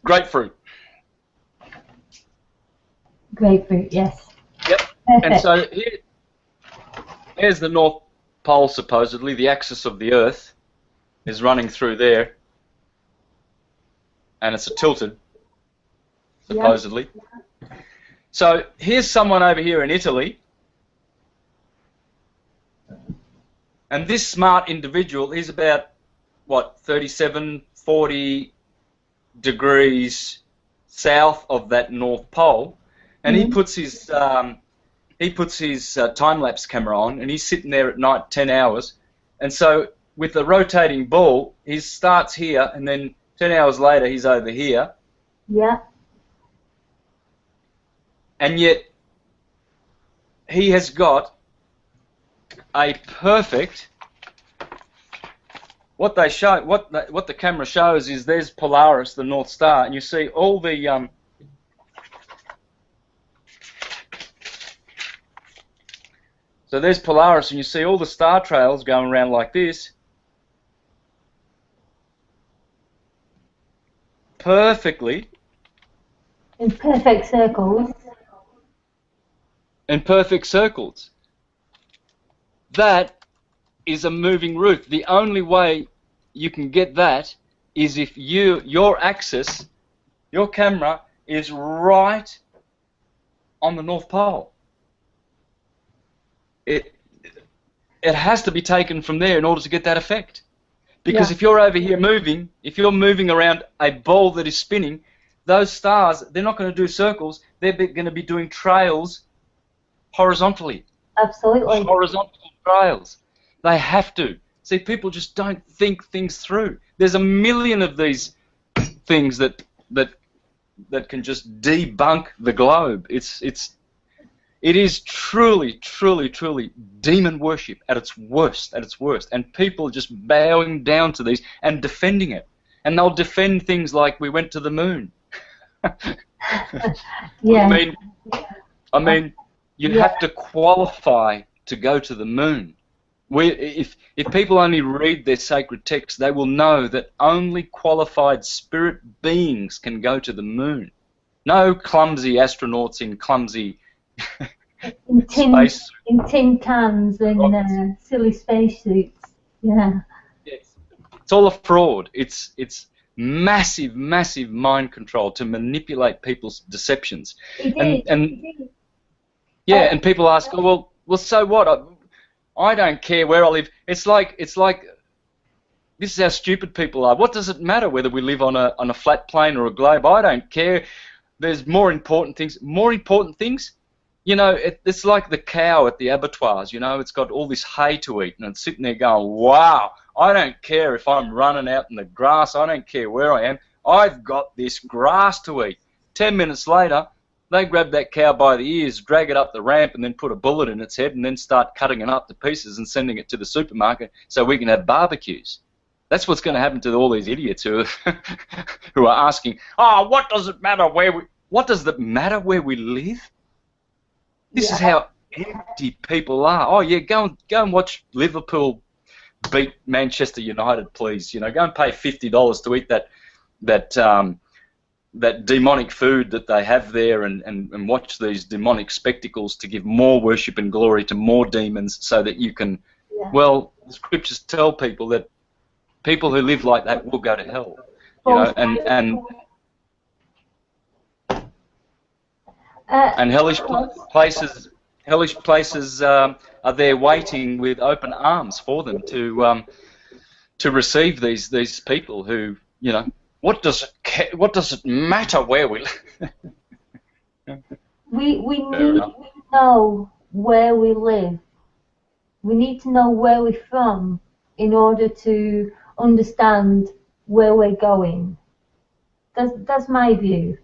Grapefruit. Grapefruit, yes. Yep. Perfect. And so here's the North Pole, supposedly. The axis of the Earth is running through there. And it's tilted, supposedly. Yep. So here's someone over here in Italy. And this smart individual, he's about, what, 37, 40 degrees south of that North Pole, and he puts his time-lapse camera on, and he's sitting there at night 10 hours, and so with the rotating ball, he starts here, and then 10 hours later he's over here. Yeah. And yet he has got a perfect. What they show, what the camera shows is there's Polaris, the North Star, and you see all the so there's Polaris, and you see all the star trails going around like this, perfectly. In perfect circles. In perfect circles. That is a moving root. The only way you can get that is if your axis, your camera, is right on the North Pole. It has to be taken from there in order to get that effect. Because if you're over here moving, if you're moving around a ball that is spinning, those stars, they're not going to do circles. They're going to be doing trails horizontally. Absolutely. Horizontal trails. They have to. See, people just don't think things through. There's a million of these things that can just debunk the globe. It is truly, truly, truly demon worship at its worst, and people just bowing down to these and defending it. And they'll defend things like we went to the moon. Yeah. I mean, you have to qualify to go to the moon. If people only read their sacred texts, they will know that only qualified spirit beings can go to the moon. No clumsy astronauts in clumsy space. In tin cans and silly spacesuits. Yeah. Yes. It's all a fraud. It's massive, massive mind control to manipulate people's deceptions. And people ask, oh, well, so what? I don't care where I live. It's like this is how stupid people are. What does it matter whether we live on a flat plane or a globe? I don't care. There's more important things. More important things? You know, it's like the cow at the abattoirs. You know, it's got all this hay to eat, and it's sitting there going, wow, I don't care if I'm running out in the grass. I don't care where I am. I've got this grass to eat. 10 minutes later, they grab that cow by the ears, drag it up the ramp, and then put a bullet in its head, and then start cutting it up to pieces and sending it to the supermarket so we can have barbecues. That's what's going to happen to all these idiots who are asking, oh, what does it matter where we live? This is how empty people are. Oh yeah, go and watch Liverpool beat Manchester United, please. You know, go and pay $50 to eat that demonic food that they have there, and watch these demonic spectacles to give more worship and glory to more demons, so that you can. Yeah. Well, the scriptures tell people that people who live like that will go to hell. You know, and hellish places are there waiting with open arms for them to receive these people who, you know, what does it matter where we live? we need to know where we live. We need to know where we're from in order to understand where we're going. That's my view.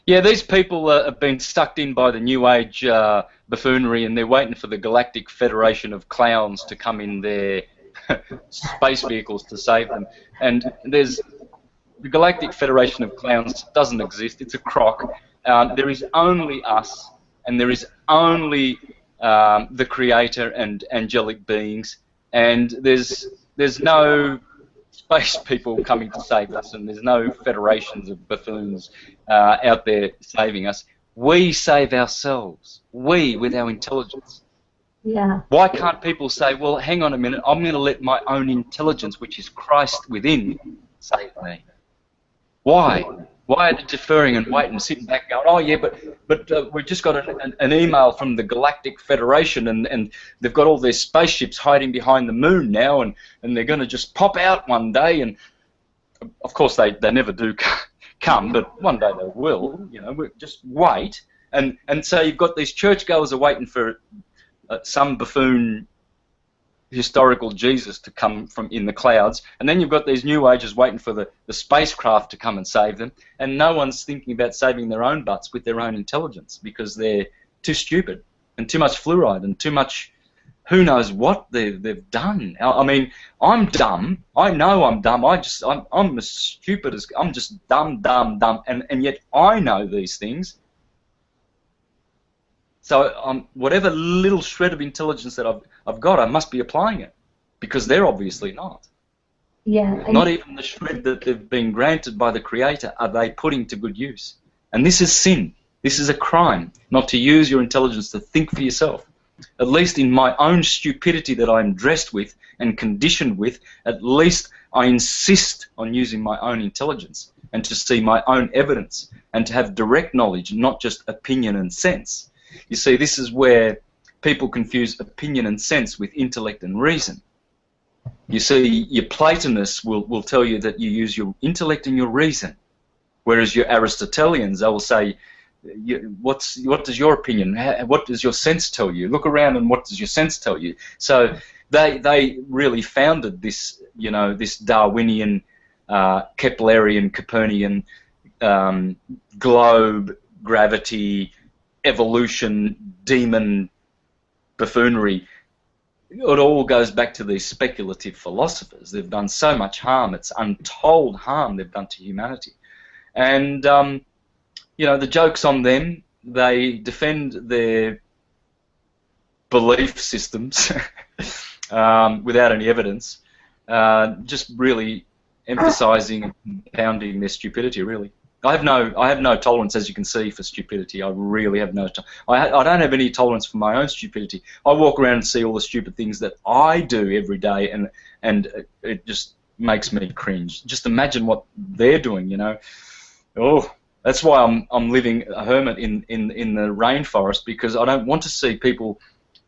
Yeah, these people have been sucked in by the New Age buffoonery, and they're waiting for the Galactic Federation of Clowns to come in their space vehicles to save them. And the Galactic Federation of Clowns doesn't exist. It's a crock. There is only us, and there is only the Creator and angelic beings, and there's no space people coming to save us, and there's no federations of buffoons out there saving us. We save ourselves. We, with our intelligence. Yeah. Why can't people say, well, hang on a minute, I'm going to let my own intelligence, which is Christ within, save me? Why? Why are they deferring and waiting and sitting back going, oh yeah, but we've just got an email from the Galactic Federation, and they've got all their spaceships hiding behind the moon now, and they're going to just pop out one day, and of course they never do come, but one day they will, you know, just wait. And so you've got these churchgoers are waiting for some buffoon historical Jesus to come from in the clouds, and then you've got these New Agers waiting for the spacecraft to come and save them, and no one's thinking about saving their own butts with their own intelligence because they're too stupid and too much fluoride and too much who knows what they've done. I mean, I'm dumb. I know I'm dumb. I'm as stupid as I'm just dumb, and yet I know these things. So whatever little shred of intelligence that I've got, I must be applying it, because they're obviously not. Yeah. Not even the shred that they've been granted by the Creator are they putting to good use. And this is sin. This is a crime, not to use your intelligence to think for yourself. At least in my own stupidity that I'm dressed with and conditioned with, at least I insist on using my own intelligence and to see my own evidence and to have direct knowledge, not just opinion and sense. You see, this is where people confuse opinion and sense with intellect and reason. You see, your Platonists will tell you that you use your intellect and your reason, whereas your Aristotelians, they will say, what does your opinion, what does your sense tell you? Look around and what does your sense tell you? So they really founded this, you know, this Darwinian, Keplerian, Copernican, globe, gravity, evolution, demon buffoonery. It all goes back to these speculative philosophers. They've done so much harm. It's untold harm they've done to humanity. And, you know, the joke's on them. They defend their belief systems without any evidence, just really emphasizing and compounding their stupidity, really. I have no tolerance, as you can see, for stupidity. I really have no. I don't have any tolerance for my own stupidity. I walk around and see all the stupid things that I do every day, and it just makes me cringe. Just imagine what they're doing, you know. Oh, that's why I'm living a hermit in the rainforest, because I don't want to see people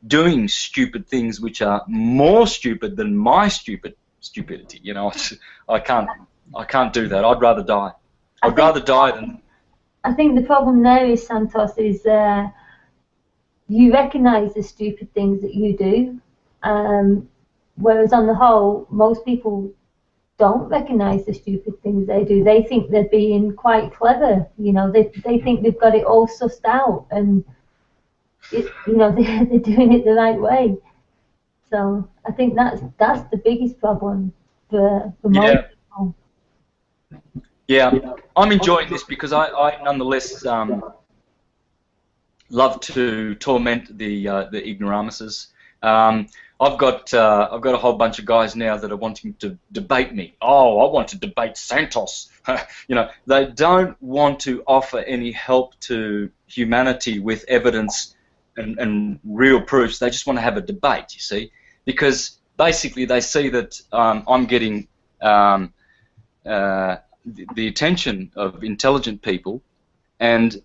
doing stupid things which are more stupid than my stupidity. You know, I can't do that. I'd rather die. I'd rather die than... I think the problem there is, Santos, is you recognise the stupid things that you do, whereas on the whole, most people don't recognise the stupid things they do. They think they're being quite clever, you know, they think they've got it all sussed out, and, you know, they're doing it the right way. So I think that's the biggest problem for most people. Yeah, I'm enjoying this because I nonetheless love to torment the ignoramuses. I've got a whole bunch of guys now that are wanting to debate me. Oh, I want to debate Santos. You know, they don't want to offer any help to humanity with evidence and real proofs. They just want to have a debate, you see, because basically they see that I'm getting the attention of intelligent people, and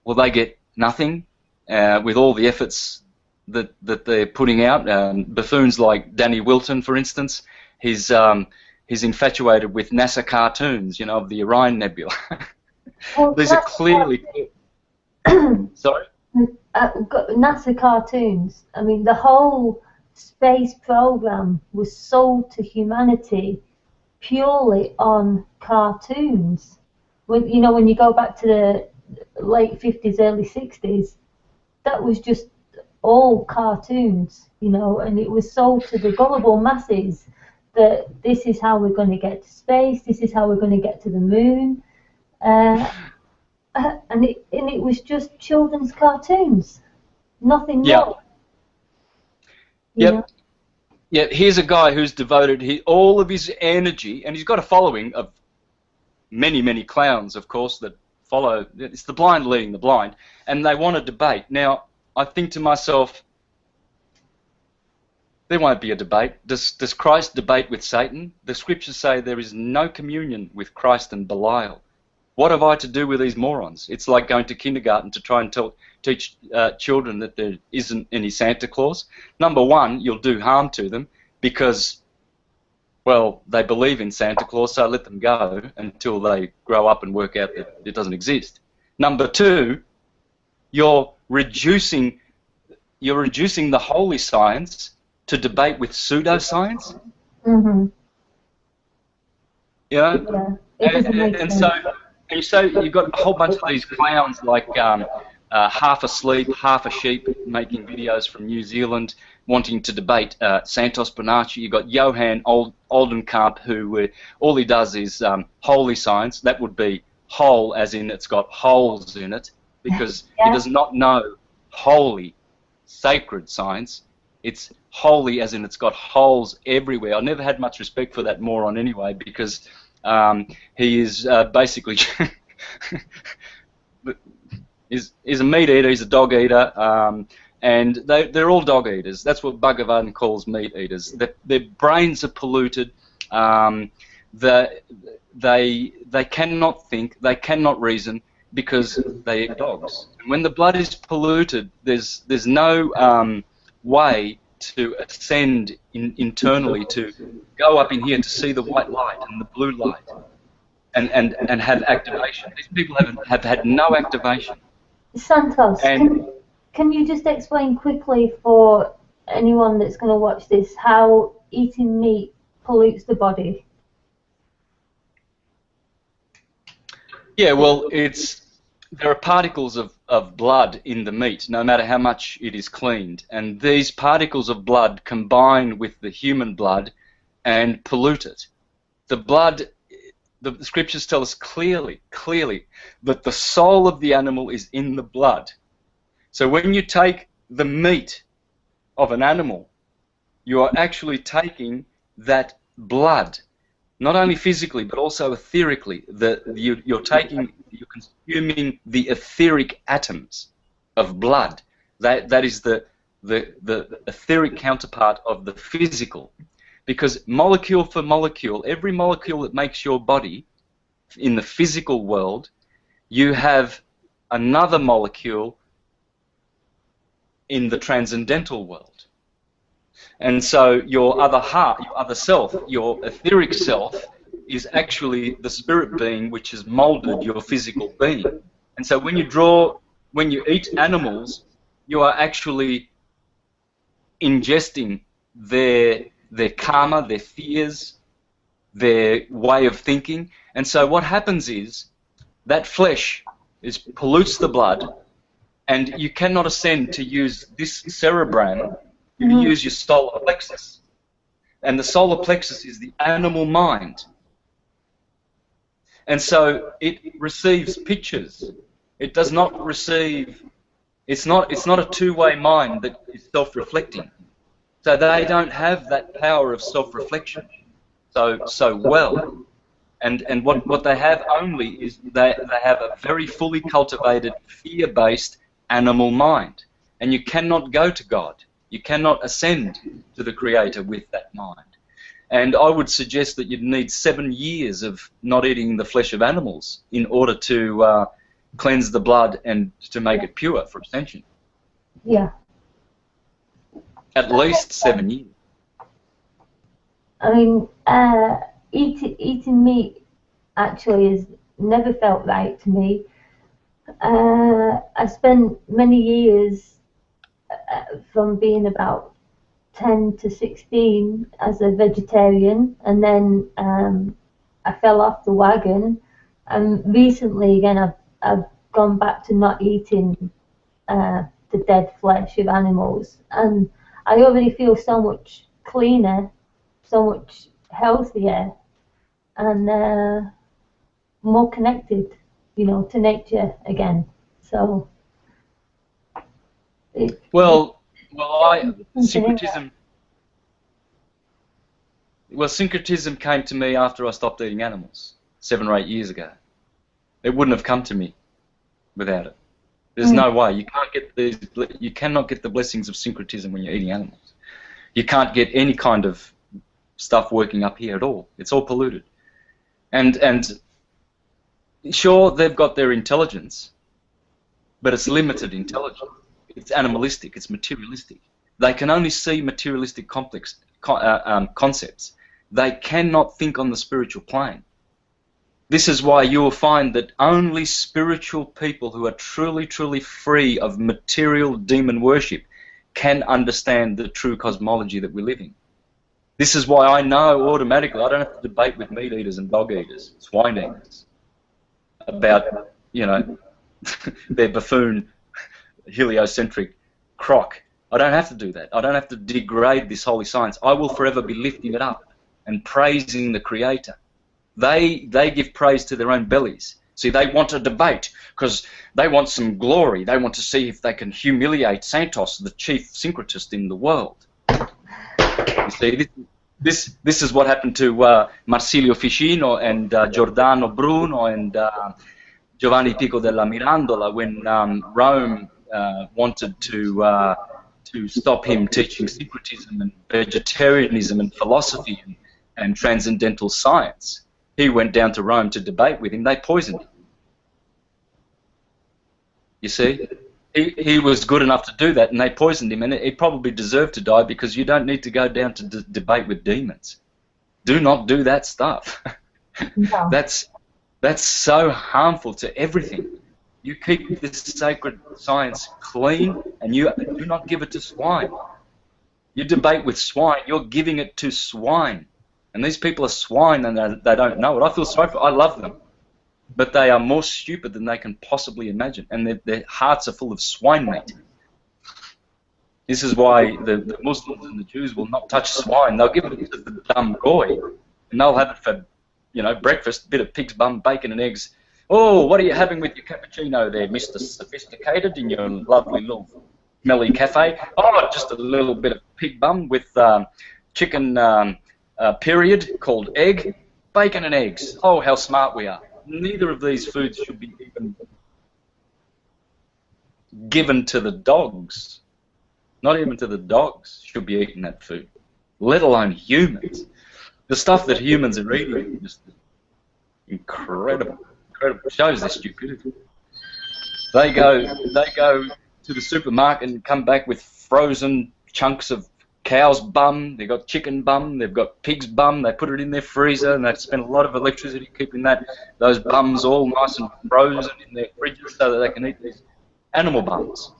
well, they get nothing with all the efforts that they're putting out. Buffoons like Danny Wilton, for instance, he's infatuated with NASA cartoons, you know, of the Orion Nebula. These are clearly... Sorry? NASA cartoons. I mean, the whole space program was sold to humanity purely on cartoons. When you go back to the late 50s, early 60s, that was just all cartoons, you know, and it was sold to the gullible masses that this is how we're going to get to space, this is how we're going to get to the moon, and it was just children's cartoons, nothing more. Yep. Know? Yeah, here's a guy who's devoted all of his energy, and he's got a following of many, many clowns, of course, that follow. It's the blind leading the blind, and they want a debate. Now, I think to myself, there won't be a debate. Does Christ debate with Satan? The scriptures say there is no communion with Christ and Belial. What have I to do with these morons? It's like going to kindergarten to try and teach children that there isn't any Santa Claus. Number one, you'll do harm to them because, well, they believe in Santa Claus, so let them go until they grow up and work out that it doesn't exist. Number two, you're reducing the holy science to debate with pseudoscience. Mm-hmm. You know? Yeah. And so you've got a whole bunch of these clowns like half asleep, half a sheep, making videos from New Zealand, wanting to debate Santos Bonacci. You've got Johan Oldenkamp, who all he does is holy science. That would be whole, as in it's got holes in it, because he does not know holy, sacred science. It's holy, as in it's got holes everywhere. I never had much respect for that moron anyway, because he is basically is a meat eater. He's a dog eater, and they're all dog eaters. That's what Bhagavan calls meat eaters. Their brains are polluted. They cannot think. They cannot reason because they eat dogs. And when the blood is polluted, there's no way to ascend internally, to go up in here to see the white light and the blue light, and have activation. These people have had no activation. Santos, can you just explain quickly for anyone that's going to watch this how eating meat pollutes the body? Yeah, well, there are particles of blood in the meat, no matter how much it is cleaned, and these particles of blood combine with the human blood and pollute it. The blood, the scriptures tell us clearly that the soul of the animal is in the blood. So when you take the meat of an animal, you are actually taking that blood, not only physically but also etherically. You're consuming the etheric atoms of blood. That is the etheric counterpart of the physical, because molecule for molecule, every molecule that makes your body in the physical world, you have another molecule in the transcendental world. And so your other half, your other self, your etheric self, is actually the spirit being which has molded your physical being. And so when you eat animals, you are actually ingesting their karma, their fears, their way of thinking. And so what happens is that flesh pollutes the blood, and you cannot ascend to use this cerebrum. You use your solar plexus. And the solar plexus is the animal mind. And so it receives pictures. It does not receive, it's not a two-way mind that is self-reflecting. So they don't have that power of self-reflection so well. And what they have only is they have a very fully cultivated, fear-based animal mind. And you cannot go to God. You cannot ascend to the Creator with that mind. And I would suggest that you'd need 7 years of not eating the flesh of animals in order to cleanse the blood and to make it pure for ascension. Yeah. At least 7 years. I mean, eating meat actually has never felt right to me. I spent many years from being about 10 to 16 as a vegetarian, and then I fell off the wagon, and recently again I've gone back to not eating the dead flesh of animals, and I already feel so much cleaner, so much healthier, and more connected, to nature again. So syncretism came to me after I stopped eating animals 7 or 8 years ago. It wouldn't have come to me without it. There's no way. You cannot get the blessings of syncretism when you're eating animals. You can't get any kind of stuff working up here at all. It's all polluted. And sure, they've got their intelligence, but it's limited intelligence. It's animalistic. It's materialistic. They can only see materialistic complex concepts. They cannot think on the spiritual plane. This is why you will find that only spiritual people who are truly, truly free of material demon worship can understand the true cosmology that we live in. This is why I know automatically I don't have to debate with meat eaters and dog eaters, swine eaters, about, their buffoon, heliocentric crock. I don't have to do that. I don't have to degrade this holy science. I will forever be lifting it up and praising the Creator. They give praise to their own bellies. See, they want a debate because they want some glory. They want to see if they can humiliate Santos, the chief syncretist in the world. You see, this is what happened to Marsilio Ficino and Giordano Bruno and Giovanni Pico della Mirandola when Rome wanted to stop him teaching syncretism and vegetarianism and philosophy and transcendental science. He went down to Rome to debate with him. They poisoned him. You see? he was good enough to do that, and they poisoned him, and he probably deserved to die, because you don't need to go down to debate with demons. Do not do that stuff. No. That's so harmful to everything. You keep this sacred science clean, and you do not give it to swine. You debate with swine, you're giving it to swine. And these people are swine, and they don't know it. I feel sorry for them. I love them. But they are more stupid than they can possibly imagine, and their hearts are full of swine meat. This is why the Muslims and the Jews will not touch swine. They'll give it to the dumb goy, and they'll have it for, breakfast, a bit of pig's bum, bacon and eggs. Oh, what are you having with your cappuccino there, Mr. Sophisticated, in your lovely little smelly cafe? Oh, just a little bit of pig bum with chicken period called egg, bacon and eggs. Oh, how smart we are. Neither of these foods should be even given to the dogs. Not even to the dogs should be eating that food, let alone humans. The stuff that humans are eating is just incredible. Incredible. Shows their stupidity. They go to the supermarket and come back with frozen chunks of cow's bum, they've got chicken bum, they've got pig's bum, they put it in their freezer, and they've spent a lot of electricity keeping those bums all nice and frozen in their fridges so that they can eat these animal bums.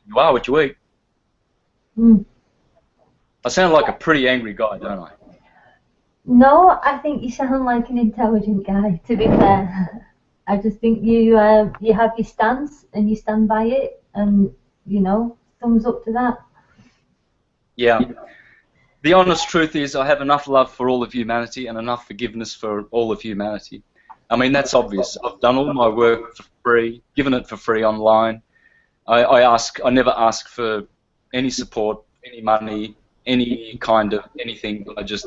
You are what you eat. Mm. I sound like a pretty angry guy, don't I? No, I think you sound like an intelligent guy, to be fair. I just think you have your stance, and you stand by it, and, thumbs up to that. Yeah. The honest truth is I have enough love for all of humanity and enough forgiveness for all of humanity. I mean, that's obvious. I've done all my work for free, given it for free online. I never ask for any support, any money, any kind of anything. I just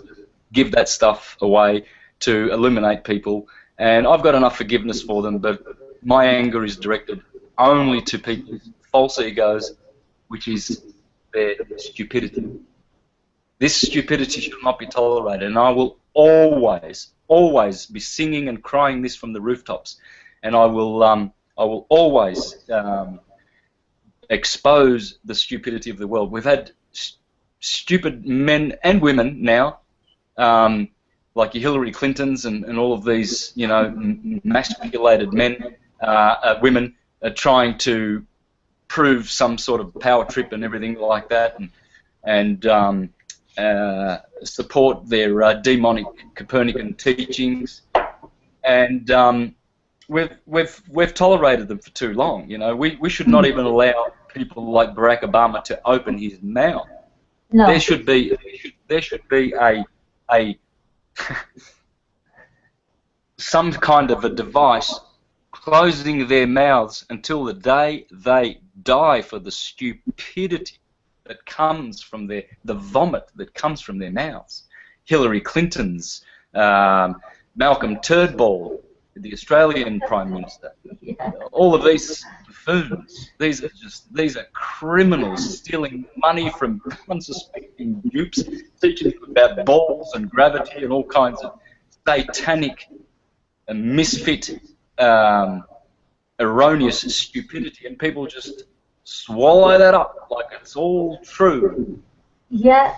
give that stuff away to illuminate people. And I've got enough forgiveness for them, but my anger is directed only to people's false egos, which is their stupidity. This stupidity should not be tolerated, and I will always, always be singing and crying this from the rooftops, and I will always expose the stupidity of the world. We've had stupid men and women now, like your Hillary Clintons and all of these, masculated men, women, trying to prove some sort of power trip and everything like that, and support their demonic Copernican teachings, and we've tolerated them for too long. We should not even allow people like Barack Obama to open his mouth. No. There should be a some kind of a device closing their mouths until the day they die for the stupidity that comes from the vomit that comes from their mouths. Hillary Clinton's, Malcolm Turnbull, the Australian Prime Minister, all of these buffoons. These are criminals stealing money from unsuspecting dupes, teaching them about balls and gravity and all kinds of satanic and misfit, erroneous stupidity, and people just swallow that up like it's all true. Yeah,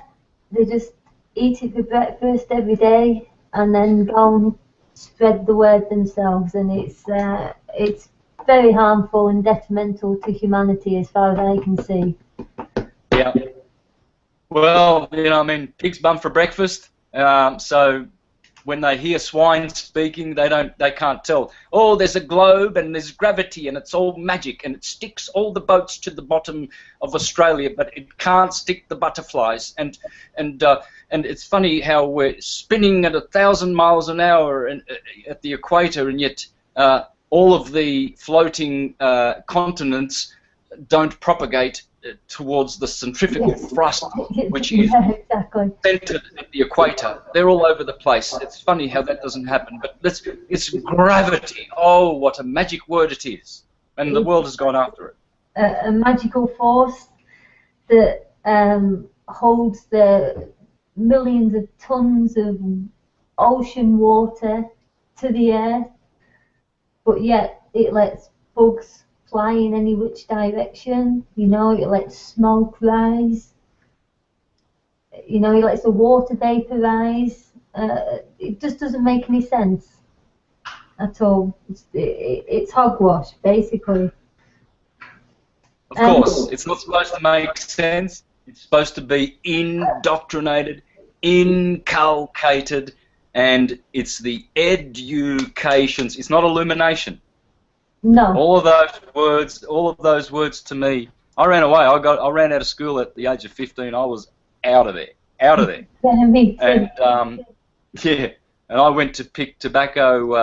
they just eat it for breakfast every day and then go and spread the word themselves, and it's very harmful and detrimental to humanity as far as I can see. Yeah. Well, pig's bum for breakfast. So when they hear swine speaking, they can't tell. Oh, there's a globe and there's gravity and it's all magic and it sticks all the boats to the bottom of Australia, but it can't stick the butterflies. And it's funny how we're spinning at 1,000 miles an hour at the equator, and yet all of the floating continents don't propagate towards the centrifugal thrust, which is centered at the equator. They're all over the place. It's funny how that doesn't happen, but it's gravity. Oh, what a magic word it is. And the world has gone after it. A magical force that holds the millions of tons of ocean water to the earth, but yet it lets bugs fly in any which direction. You know, it lets smoke rise. You know, it lets the water vaporize. It just doesn't make any sense at all. It's hogwash, basically. Of course, it's not supposed to make sense. It's supposed to be indoctrinated, inculcated, and it's the educations. It's not illumination. No. All of those words to me. I ran away. I ran out of school at the age of 15. I was out of there. Yeah, me too. And yeah, and I went to pick tobacco.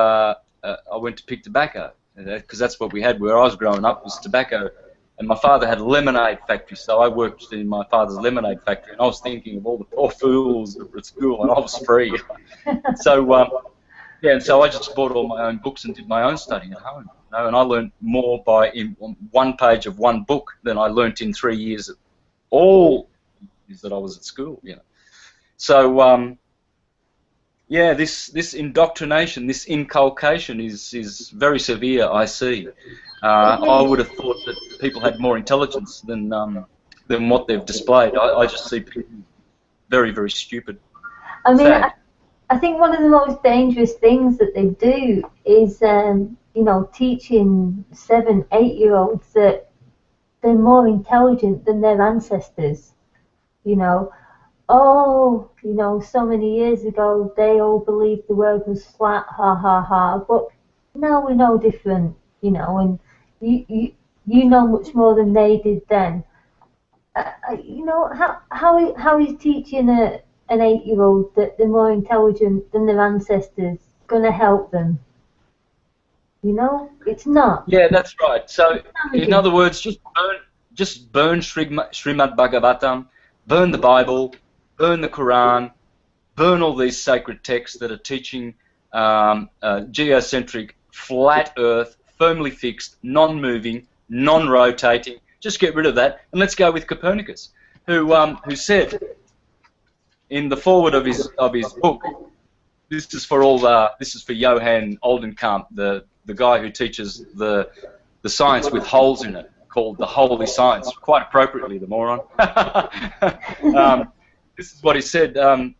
I went to pick tobacco because that's what we had where I was growing up was tobacco. And my father had a lemonade factory, so I worked in my father's lemonade factory. And I was thinking of all the poor fools that were at school, and I was free. So yeah, and so I just bought all my own books and did my own studying at home. You know, and I learned more in one page of one book than I learnt in 3 years, all years that I was at school. You know, so yeah, this indoctrination, this inculcation is very severe. I see. I would have thought that people had more intelligence than what they've displayed. I just see people very, very stupid. I mean, I think one of the most dangerous things that they do is, you know, teaching 7, 8-year-olds that they're more intelligent than their ancestors. You know, oh, you know, so many years ago they all believed the world was flat, ha ha ha. But now we're no different, you know, and you know much more than they did then. You know, how is teaching an 8-year-old that they're more intelligent than their ancestors going to help them? You know, it's not. Yeah, that's right. So, in other words, just burn Srimad Bhagavatam, burn the Bible, burn the Quran, burn all these sacred texts that are teaching geocentric, flat Earth, firmly fixed, non-moving, non-rotating. Just get rid of that, and let's go with Copernicus, who said in the foreword of his book, this is for Johann Oldenkamp, the guy who teaches the science with holes in it, called the Holy Science, quite appropriately, the moron. This is what he said in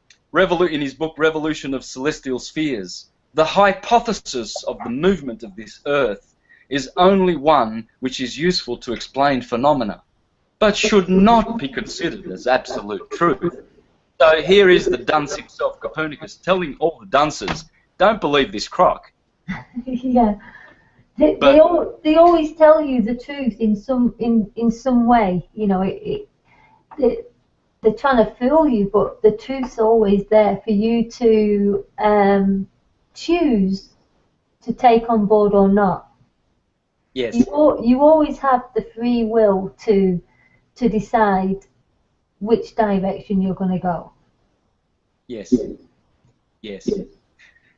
his book, Revolution of Celestial Spheres. The hypothesis of the movement of this Earth is only one which is useful to explain phenomena, but should not be considered as absolute truth. So here is the dunce himself, Copernicus, telling all the dunces, don't believe this crock. Yeah. They always tell you the truth in some way. You know, they're trying to fool you, but the truth's always there for you to choose to take on board or not. Yes. You always have the free will to decide which direction you're going to go. Yes. Yes.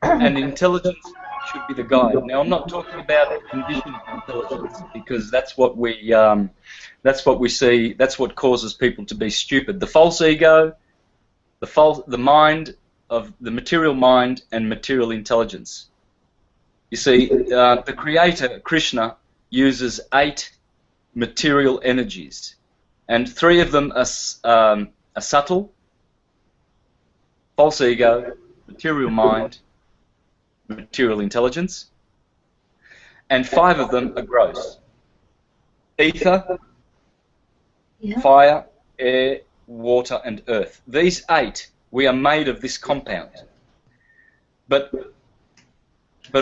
And intelligence should be the guide. Now, I'm not talking about conditioned intelligence because that's what we see. That's what causes people to be stupid. The false ego, the mind of the material mind and material intelligence. You see, the Creator, Krishna, uses 8 material energies, and 3 of them are subtle, false ego, material mind, material intelligence, and 5 of them are gross. Ether, fire, air, water, and earth. These 8, we are made of this compound. But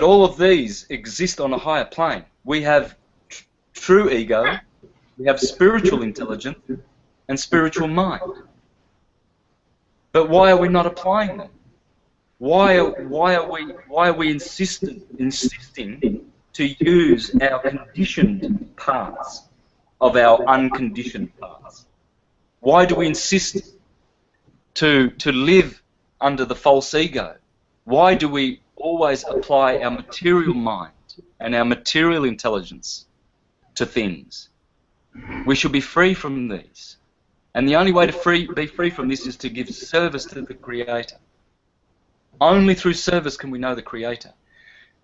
all of these exist on a higher plane. We have true ego, we have spiritual intelligence, and spiritual mind. But why are we not applying them? Why are we insisting to use our conditioned parts of our unconditioned parts? Why do we insist to live under the false ego? Why do we always apply our material mind and our material intelligence to things? We should be free from these. And the only way to be free from this is to give service to the Creator. Only through service can we know the Creator.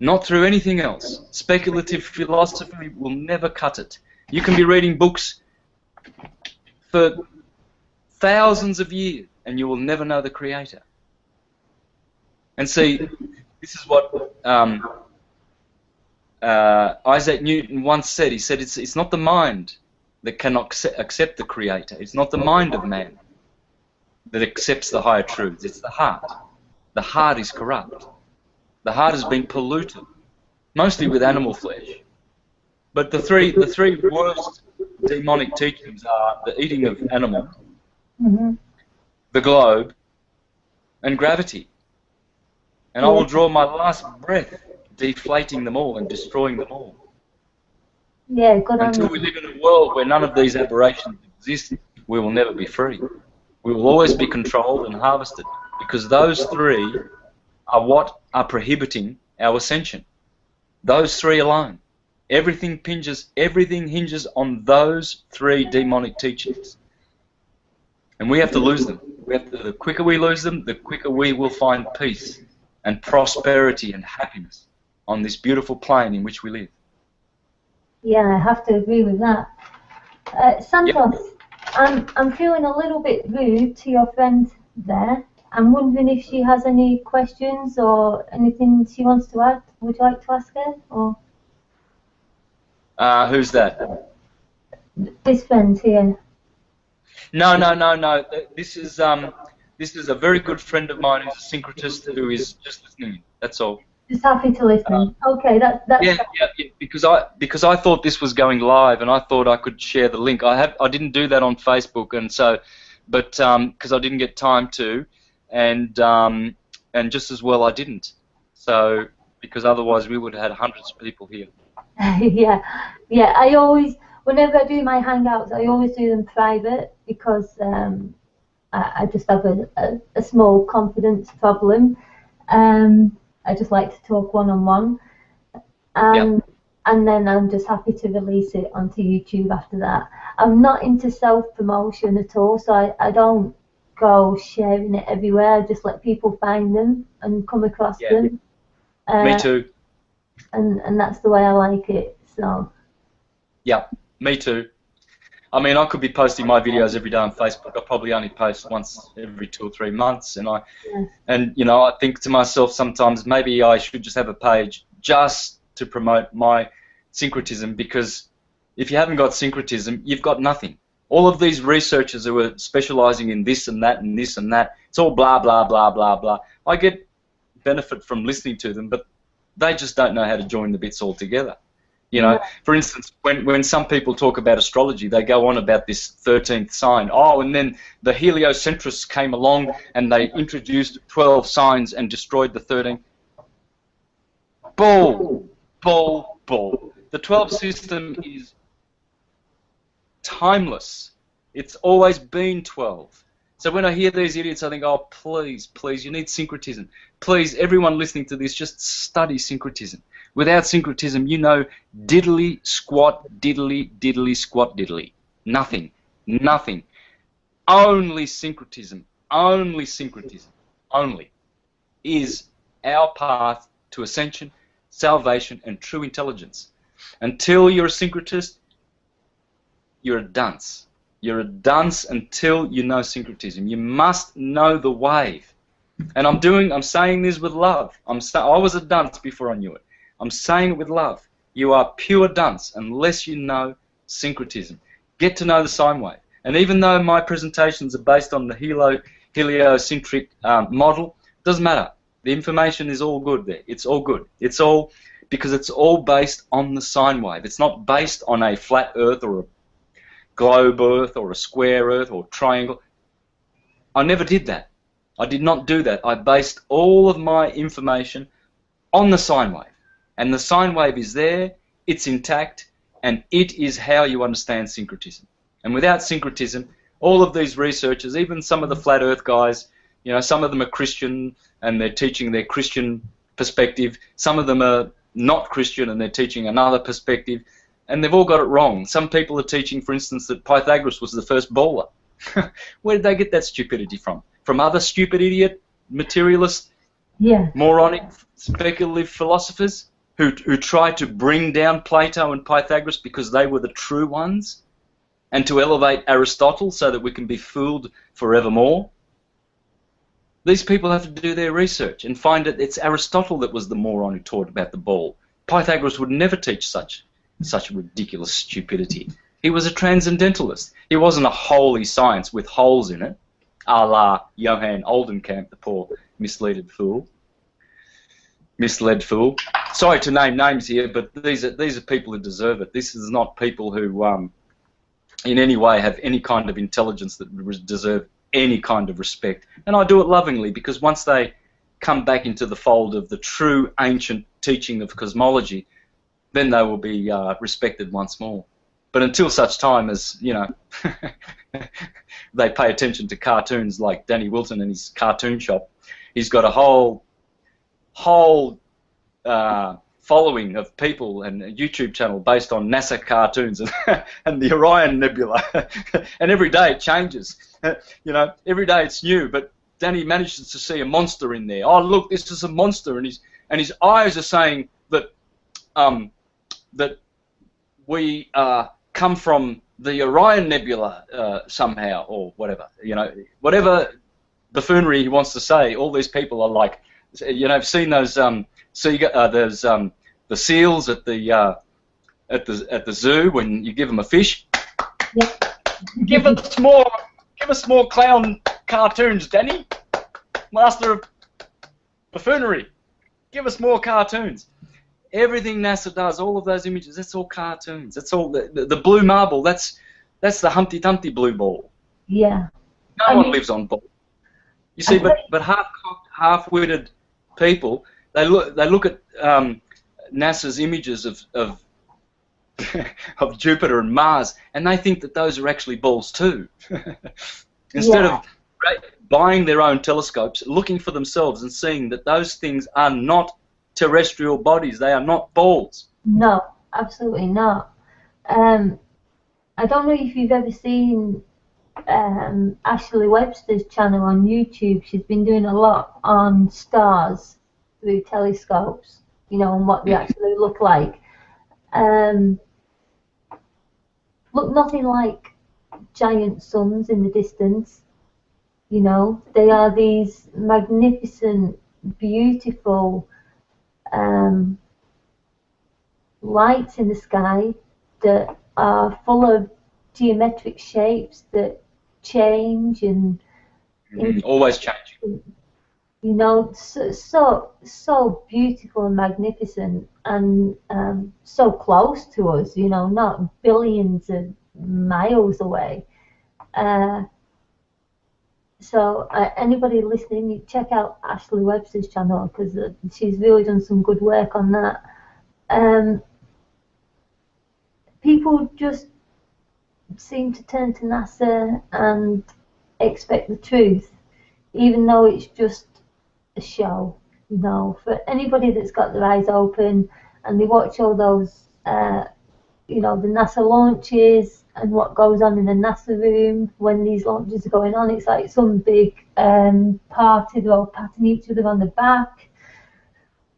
not through anything else. Speculative philosophy will never cut it. You can be reading books for thousands of years and you will never know the Creator. And see, this is what Isaac Newton once said. He said, it's not the mind that cannot accept the Creator. It's not the mind of man that accepts the higher truths. It's the heart. The heart is corrupt. The heart has been polluted, mostly with animal flesh. But the three worst demonic teachings are the eating of animals, the globe, and gravity. And I will draw my last breath deflating them all and destroying them all. Yeah, good on Until we live in a world where none of these aberrations exist, we will never be free. We will always be controlled and harvested, because those three are what are prohibiting our ascension. Those three alone. Everything hinges on those three demonic teachings. And we have to lose them. The quicker we lose them, the quicker we will find peace and prosperity and happiness on this beautiful plane in which we live. Yeah, I have to agree with that. Santos, yep. I'm feeling a little bit rude to your friend there. I'm wondering if she has any questions or anything she wants to add. Would you like to ask her? Or who's that? This friend here. No. This is a very good friend of mine who's a syncretist who is just listening. That's all. Just happy to listen. Okay, that's yeah. Because I thought this was going live, and I thought I could share the link. I didn't do that on Facebook, and so, but because I didn't get time to, and just as well I didn't. So because otherwise we would have had hundreds of people here. yeah. I always, whenever I do my hangouts, I always do them private because I just have a small confidence problem. I just like to talk one-on-one, and then I'm just happy to release it onto YouTube after that. I'm not into self-promotion at all, so I don't go sharing it everywhere. I just let people find them and come across them. Me too. And that's the way I like it. So. Yeah, me too. I mean, I could be posting my videos every day on Facebook. I probably only post once every 2 or 3 months, and I think to myself sometimes maybe I should just have a page just to promote my syncretism, because if you haven't got syncretism, you've got nothing. All of these researchers who are specializing in this and that and this and that, it's all blah blah blah blah blah. I get benefit from listening to them, but they just don't know how to join the bits all together. You know, for instance, when some people talk about astrology, they go on about this 13th sign. Oh, and then the heliocentrists came along and they introduced 12 signs and destroyed the 13th. Bull. The 12 system is timeless. It's always been 12. So when I hear these idiots, I think, oh, please, you need syncretism. Please, everyone listening to this, just study syncretism. Without syncretism, you know, diddly squat, diddly squat, diddly. Nothing. Only syncretism is our path to ascension, salvation, and true intelligence. Until you're a syncretist, you're a dunce. You're a dunce until you know syncretism. You must know the wave. And I'm saying this with love. I was a dunce before I knew it. I'm saying it with love. You are pure dunce unless you know syncretism. Get to know the sine wave. And even though my presentations are based on the heliocentric model, it doesn't matter. The information is all good there. It's all good. It's all because it's all based on the sine wave. It's not based on a flat Earth or a globe Earth or a square Earth or triangle. I never did that. I did not do that. I based all of my information on the sine wave. And the sine wave is there, it's intact, and it is how you understand syncretism. And without syncretism, all of these researchers, even some of the flat Earth guys, you know, some of them are Christian and they're teaching their Christian perspective. Some of them are not Christian and they're teaching another perspective. And they've all got it wrong. Some people are teaching, for instance, that Pythagoras was the first bowler. Where did they get that stupidity from? From other stupid idiot materialist Yeah. Moronic, speculative philosophers who tried to bring down Plato and Pythagoras because they were the true ones, and to elevate Aristotle so that we can be fooled forevermore. These people have to do their research and find that it's Aristotle that was the moron who taught about the ball. Pythagoras would never teach such ridiculous stupidity. He was a transcendentalist. He wasn't a holy science with holes in it, a la Johann Oldenkamp, the poor misled fool. Sorry to name names here, but these are people who deserve it. This is not people who, in any way, have any kind of intelligence that deserve any kind of respect. And I do it lovingly, because once they come back into the fold of the true ancient teaching of cosmology, then they will be respected once more. But until such time as, you know, they pay attention to cartoons like Danny Wilson and his cartoon shop, he's got a whole following of people and a YouTube channel based on NASA cartoons and the Orion Nebula. And every day it changes. You know, every day it's new, but Danny manages to see a monster in there. Oh, look, this is a monster, and his eyes are saying that that we come from the Orion Nebula somehow, or whatever. You know, whatever buffoonery he wants to say. All these people are like, you know, I've seen those there's the seals at the zoo when you give them a fish. Yep. Give us more clown cartoons, Danny, master of buffoonery. Give us more cartoons. Everything NASA does, all of those images, that's all cartoons. That's all the blue marble. That's the Humpty Dumpty blue ball. Yeah. No one lives on ball. You see, but half-cocked, half-witted people, they look at NASA's images of of Jupiter and Mars, and they think that those are actually balls too. Instead of buying their own telescopes, looking for themselves and seeing that those things are not terrestrial bodies, they are not balls. No, absolutely not. I don't know if you've ever seen Ashley Webster's channel on YouTube. She's been doing a lot on stars through telescopes, you know, and what they actually look like. Look nothing like giant suns in the distance. You know, they are these magnificent, beautiful lights in the sky that are full of geometric shapes that change and always changing. You know, so beautiful and magnificent, and so close to us. You know, not billions of miles away. So anybody listening, you check out Ashley Webster's channel, because she's really done some good work on that. People just seem to turn to NASA and expect the truth, even though it's just a show. You know, for anybody that's got their eyes open and they watch all those, you know, the NASA launches and what goes on in the NASA room when these launches are going on, it's like some big party. They're all patting each other on the back,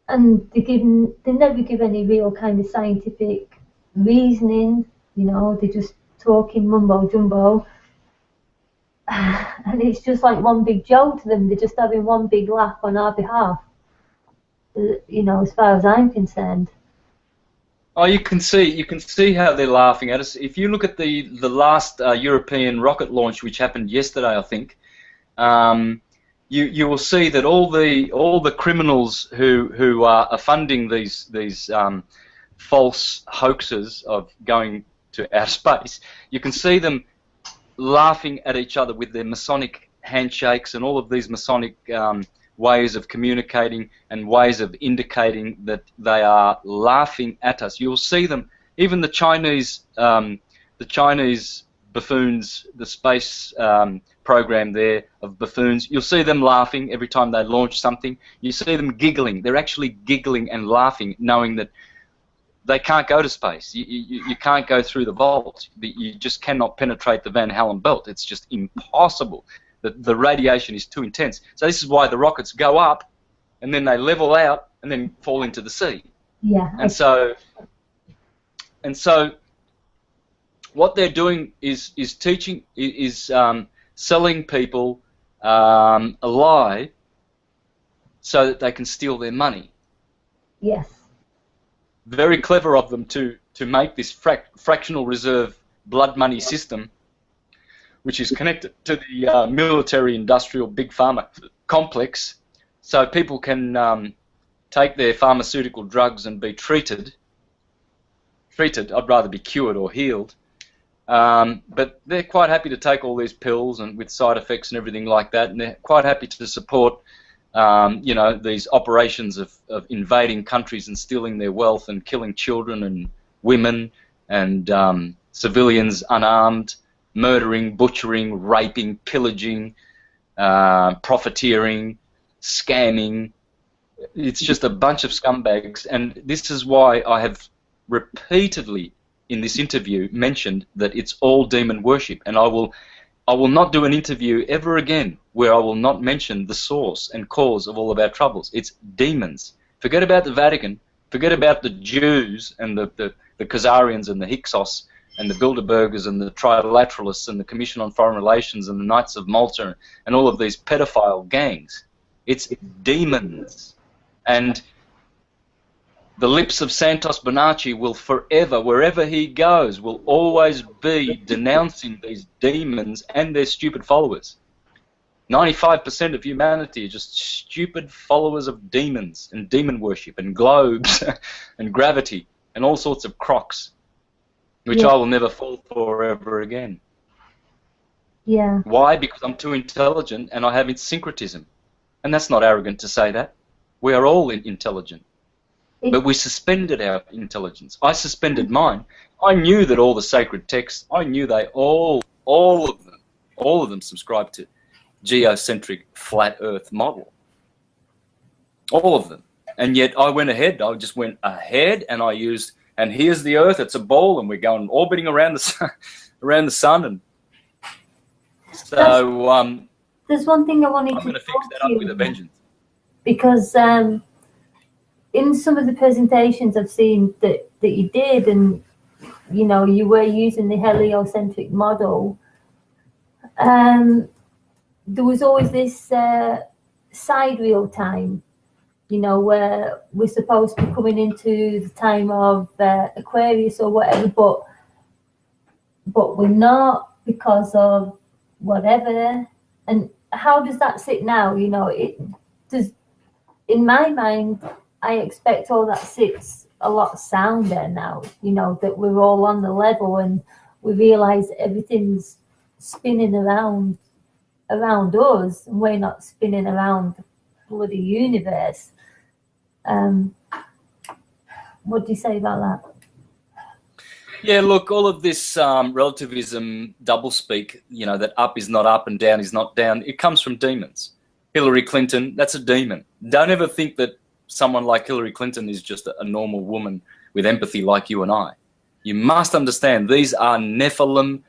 and they never give any real kind of scientific reasoning. You know, they're just talking mumbo jumbo, and it's just like one big joke to them. They're just having one big laugh on our behalf. You know, as far as I'm concerned. Oh, you can see how they're laughing at us. If you look at the last European rocket launch, which happened yesterday, I think, you will see that all the criminals who are funding these false hoaxes of going to outer space, you can see them laughing at each other with their Masonic handshakes and all of these Masonic ways of communicating and ways of indicating that they are laughing at us. You'll see them, even the Chinese buffoons, the space program there of buffoons, you'll see them laughing every time they launch something. You see them giggling. They're actually giggling and laughing, knowing that they can't go to space. You can't go through the vault. You just cannot penetrate the Van Allen belt. It's just impossible. The radiation is too intense. So this is why the rockets go up and then they level out and then fall into the sea. Yeah. And so what they're doing is teaching, selling people a lie so that they can steal their money. Yes. Very clever of them to make this fractional reserve blood money system, which is connected to the military-industrial big pharma complex, so people can take their pharmaceutical drugs and be treated. I'd rather be cured or healed. But they're quite happy to take all these pills and with side effects and everything like that, and they're quite happy to support, you know, these operations of invading countries and stealing their wealth and killing children and women and civilians unarmed, murdering, butchering, raping, pillaging, profiteering, scamming. It's just a bunch of scumbags, and this is why I have repeatedly in this interview mentioned that it's all demon worship, and I will not do an interview ever again where I will not mention the source and cause of all of our troubles. It's demons. Forget about the Vatican, forget about the Jews and the Khazarians and the Hyksos and the Bilderbergers and the Trilateralists and the Commission on Foreign Relations and the Knights of Malta and all of these pedophile gangs. It's demons. And the lips of Santos Bonacci will forever, wherever he goes, will always be denouncing these demons and their stupid followers. 95% of humanity are just stupid followers of demons and demon worship and globes and gravity and all sorts of crocs, which I will never fall for ever again. Yeah. Why? Because I'm too intelligent and I have syncretism. And that's not arrogant to say that. We are all intelligent. But we suspended our intelligence. I suspended mine. I knew that all the sacred texts, I knew they all of them subscribed to geocentric flat earth model. All of them. And yet I went ahead, I just went ahead and I used, and here's the earth, it's a ball and we're going orbiting around the sun, and so there's one thing I wanted I'm going to fix that up with a vengeance. Because in some of the presentations I've seen that you did, and you know, you were using the heliocentric model, there was always this sidereal time, you know, where we're supposed to be coming into the time of Aquarius or whatever, but we're not because of whatever. And how does that sit now? You know, it does. In my mind, I expect all that sits a lot sounder now, you know, that we're all on the level and we realise everything's spinning around us and we're not spinning around the bloody universe. What do you say about that? Yeah, look, all of this relativism, doublespeak, you know, that up is not up and down is not down, it comes from demons. Hillary Clinton, that's a demon. Don't ever think that someone like Hillary Clinton is just a normal woman with empathy like you and I. You must understand, these are Nephilim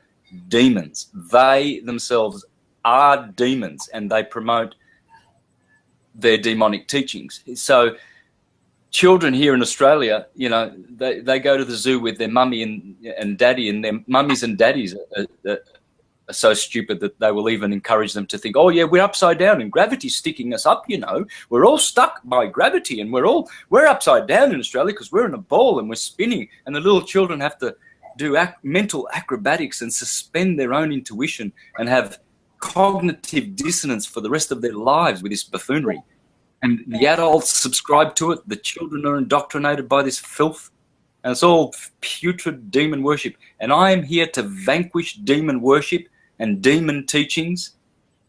demons. They themselves are demons and they promote their demonic teachings. So children here in Australia, you know, they go to the zoo with their mummy and daddy, and their mummies and daddies are so stupid that they will even encourage them to think, oh yeah, we're upside down and gravity's sticking us up, you know. We're all stuck by gravity and we're upside down in Australia because we're in a ball and we're spinning. And the little children have to do mental acrobatics and suspend their own intuition and have cognitive dissonance for the rest of their lives with this buffoonery. And the adults subscribe to it. The children are indoctrinated by this filth. And it's all putrid demon worship. And I am here to vanquish demon worship and demon teachings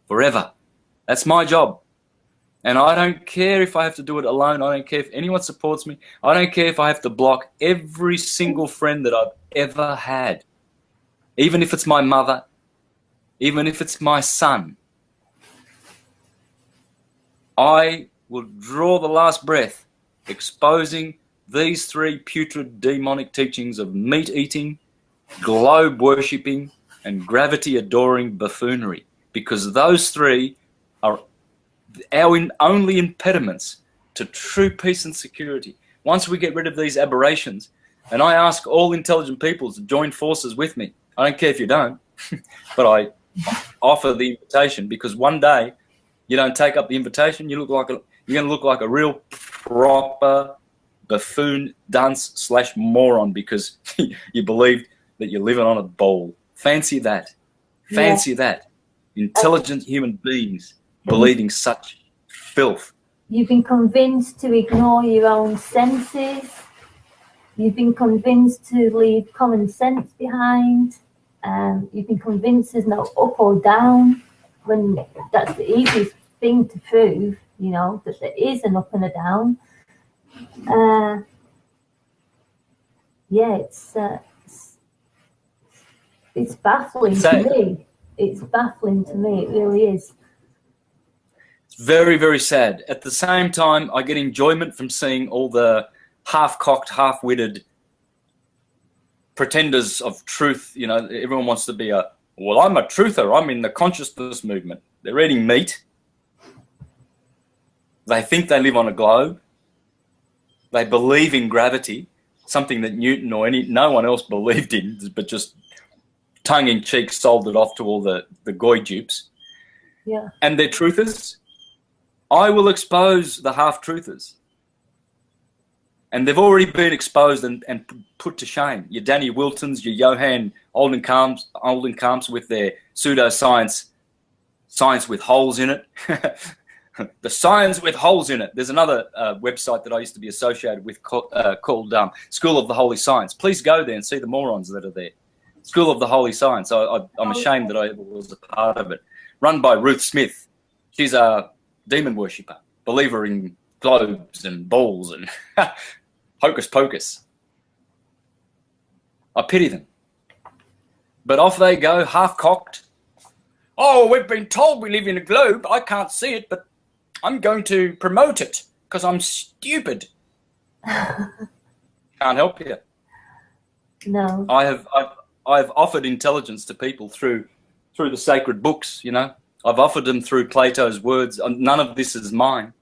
forever. That's my job. And I don't care if I have to do it alone. I don't care if anyone supports me. I don't care if I have to block every single friend that I've ever had. Even if it's my mother. Even if it's my son. I will draw the last breath exposing these three putrid demonic teachings of meat-eating, globe-worshipping, and gravity-adoring buffoonery, because those three are our only impediments to true peace and security. Once we get rid of these aberrations, and I ask all intelligent people to join forces with me. I don't care if you don't, but I offer the invitation, because one day you don't take up the invitation, you're going to look like a real proper buffoon, dunce / moron, because you believe that you're living on a bowl. Fancy that. Fancy that. Intelligent human beings believing such filth. You've been convinced to ignore your own senses. You've been convinced to leave common sense behind. You've been convinced there's no up or down, when that's the easiest thing to prove, you know, that there is an up and a down. Yeah, it's baffling to me. It's baffling to me. It really is. It's very, very sad. At the same time, I get enjoyment from seeing all the half-cocked, half-witted pretenders of truth. You know, everyone wants to be well, I'm a truther. I'm in the consciousness movement. They're eating meat. They think they live on a globe. They believe in gravity, something that Newton or no one else believed in, but just tongue-in-cheek sold it off to all the goy dupes. Yeah. And they're truthers. I will expose the half-truthers. And they've already been exposed and put to shame. Your Danny Wiltons, your Johann Oldenkamps with their pseudoscience, science with holes in it. The science with holes in it. There's another website that I used to be associated with called School of the Holy Science. Please go there and see the morons that are there. School of the Holy Science. I'm ashamed that I was a part of it. Run by Ruth Smith. She's a demon worshipper, believer in globes and balls and hocus pocus. I pity them. But off they go, half-cocked. Oh, we've been told we live in a globe. I can't see it, but I'm going to promote it because I'm stupid. Can't help you. No. I've offered intelligence to people through the sacred books, you know. I've offered them through Plato's words. None of this is mine.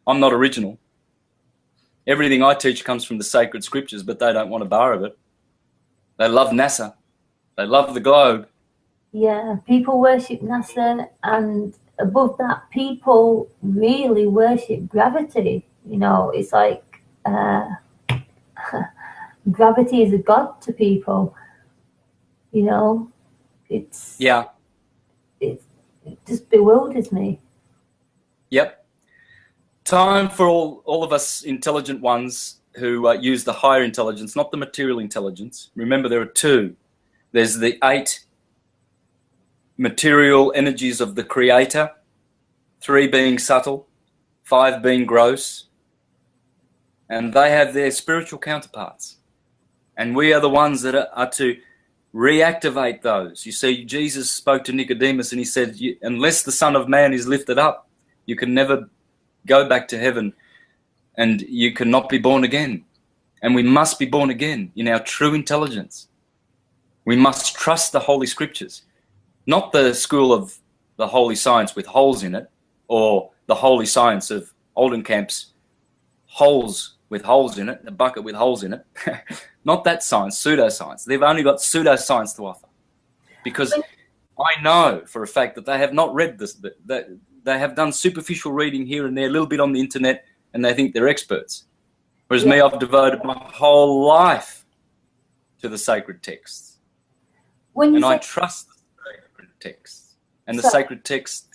I'm not original. Everything I teach comes from the sacred scriptures, but they don't want a bar of it. They love NASA. They love the globe. Yeah, people worship NASA, and above that, people really worship gravity. You know, it's like gravity is a god to people. You know, it just bewilders me. Yep. Time for all of us intelligent ones who use the higher intelligence, not the material intelligence. Remember, there are two. There's the 8 material energies of the Creator, 3 being subtle, 5 being gross, and they have their spiritual counterparts. And we are the ones that are to reactivate those. You see, Jesus spoke to Nicodemus and he said, unless the Son of Man is lifted up, you can never go back to heaven and you cannot be born again. And we must be born again in our true intelligence. We must trust the Holy Scriptures, not the school of the holy science with holes in it, or the holy science of Oldenkamp's holes with holes in it, a bucket with holes in it. Not that science, pseudoscience. They've only got pseudoscience to offer. Because I know for a fact that they have not read this, that they have done superficial reading here and there, a little bit on the internet, and they think they're experts. Whereas me, I've devoted my whole life to the sacred texts. I trust the sacred texts. And the sacred texts,